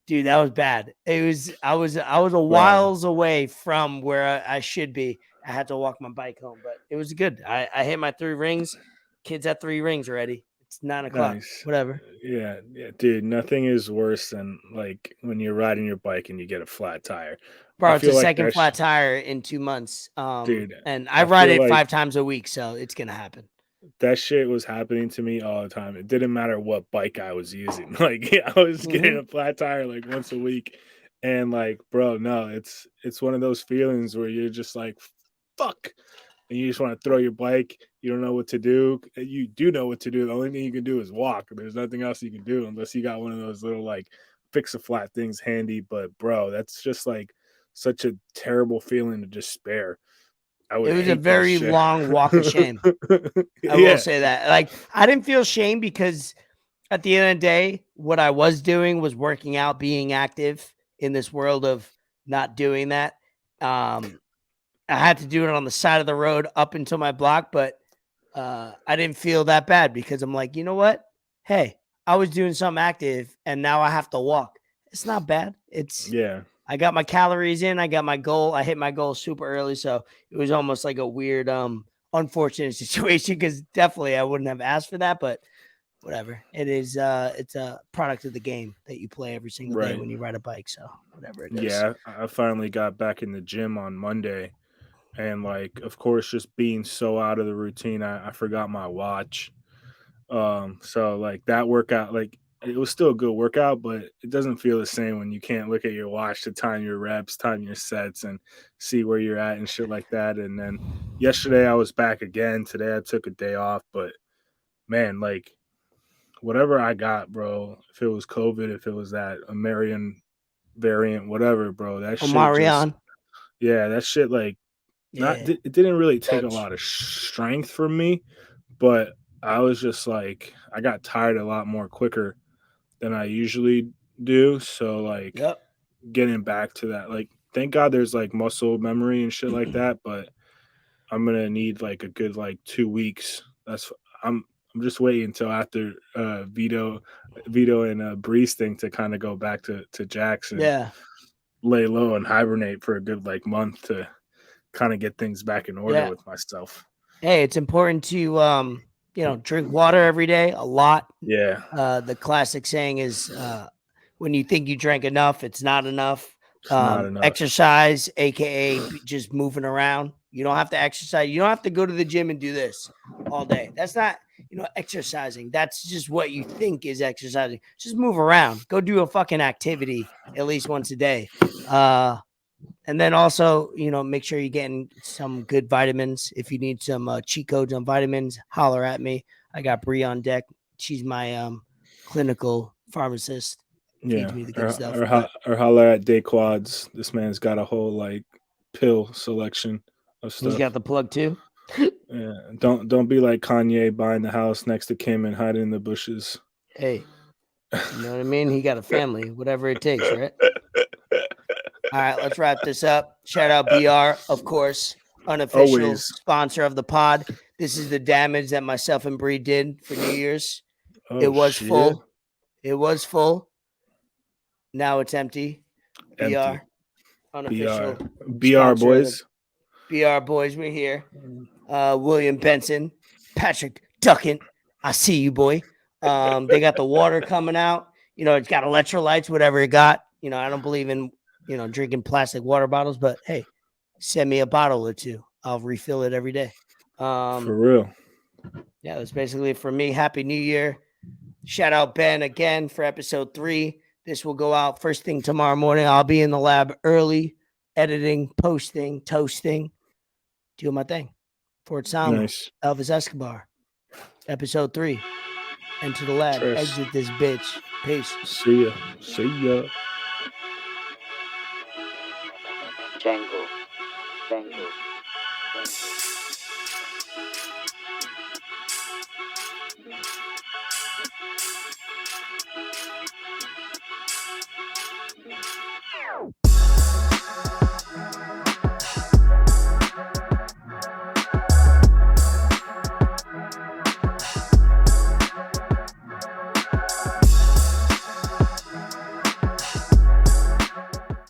dude, that was bad. I was a whiles away from where I should be. I had to walk my bike home, but it was good. I hit my 3 rings. Kids at 3 rings already. It's 9 o'clock. Nice. Whatever. Yeah, dude. Nothing is worse than like when you're riding your bike and you get a flat tire. Bro, I it's a feel like second flat tire in 2 months. dude. And I I ride feel it like 5 times a week, so it's gonna happen. that shit was happening to me all the time. It didn't matter what bike I was using. Like I was getting a flat tire like once a week, and like, bro, no, it's one of those feelings where you're just like, fuck. And you just want to throw your bike. You don't know what to do. You do know what to do. The only thing you can do is walk. There's nothing else you can do unless you got one of those little like fix a flat things handy. But bro, that's just like such a terrible feeling of despair. I would It was a hate that very shit. long walk of shame. I will say that. Like I didn't feel shame because at the end of the day, what I was doing was working out, being active in this world of not doing that. I had to do it on the side of the road up until my block, but I didn't feel that bad because I'm like, you know what? Hey, I was doing something active and now I have to walk. It's not bad. I got my calories in. I got my goal. I hit my goal super early. So it was almost like a weird, unfortunate situation because definitely I wouldn't have asked for that, but whatever. It is, it's a product of the game that you play every single day when you ride a bike. So whatever it is. Yeah, I finally got back in the gym on Monday. And like, of course, just being so out of the routine, I forgot my watch. So like that workout, like it was still a good workout, but it doesn't feel the same when you can't look at your watch to time your reps, time your sets, and see where you're at and shit like that. And then yesterday I was back again. Today I took a day off, but man, like whatever I got, bro, if it was COVID, if it was that American variant, whatever, bro, that shit just, that shit like, it didn't really take a lot of strength from me, but I was just like I got tired a lot more quicker than I usually do. So like getting back to that, like thank God there's like muscle memory and shit like that, but I'm gonna need like a good like 2 weeks. I'm just waiting until after Vito and Breeze thing to kind of go back to Jackson. Lay low and hibernate for a good like month to kind of get things back in order with myself. Hey, it's important to drink water every day, a lot. Yeah. The classic saying is when you think you drank enough, it's not enough. Not enough. Exercise, aka just moving around. You don't have to exercise. You don't have to go to the gym and do this all day. That's not, exercising. That's just what you think is exercising. Just move around. Go do a fucking activity at least once a day. And then also, make sure you're getting some good vitamins. If you need some cheat codes on vitamins, holler at me. I got Bree on deck. She's my clinical pharmacist. Yeah, Feeds me the good stuff. or holler at Dayquads. This man's got a whole like pill selection of He's stuff. got the plug too. Yeah, don't be like Kanye buying the house next to Kim and hiding in the bushes. Hey, you know what I mean? He got a family, whatever it takes, right? All right, let's wrap this up. Shout out BR, of course, unofficial Always. sponsor of the pod. This is the damage that myself and Bree did for New Year's. Oh, It was shit. full. It was full. Now it's empty. Empty. BR, unofficial BR sponsor of boys. BR boys, we're here. William Benson, Patrick Duckett. I see you, boy. They got the water coming out. It's got electrolytes, whatever it got. I don't believe in drinking plastic water bottles, but hey, send me a bottle or two. I'll refill it every day. For real. Yeah, that's basically it for me. Happy New Year. Shout out Ben again for episode 3. This will go out first thing tomorrow morning. I'll be in the lab early, editing, posting, toasting, doing my thing. Fort Sound, Nice. Elvis Escobar. Episode 3. Enter the lab. Cheers. Exit this bitch. Peace. See ya.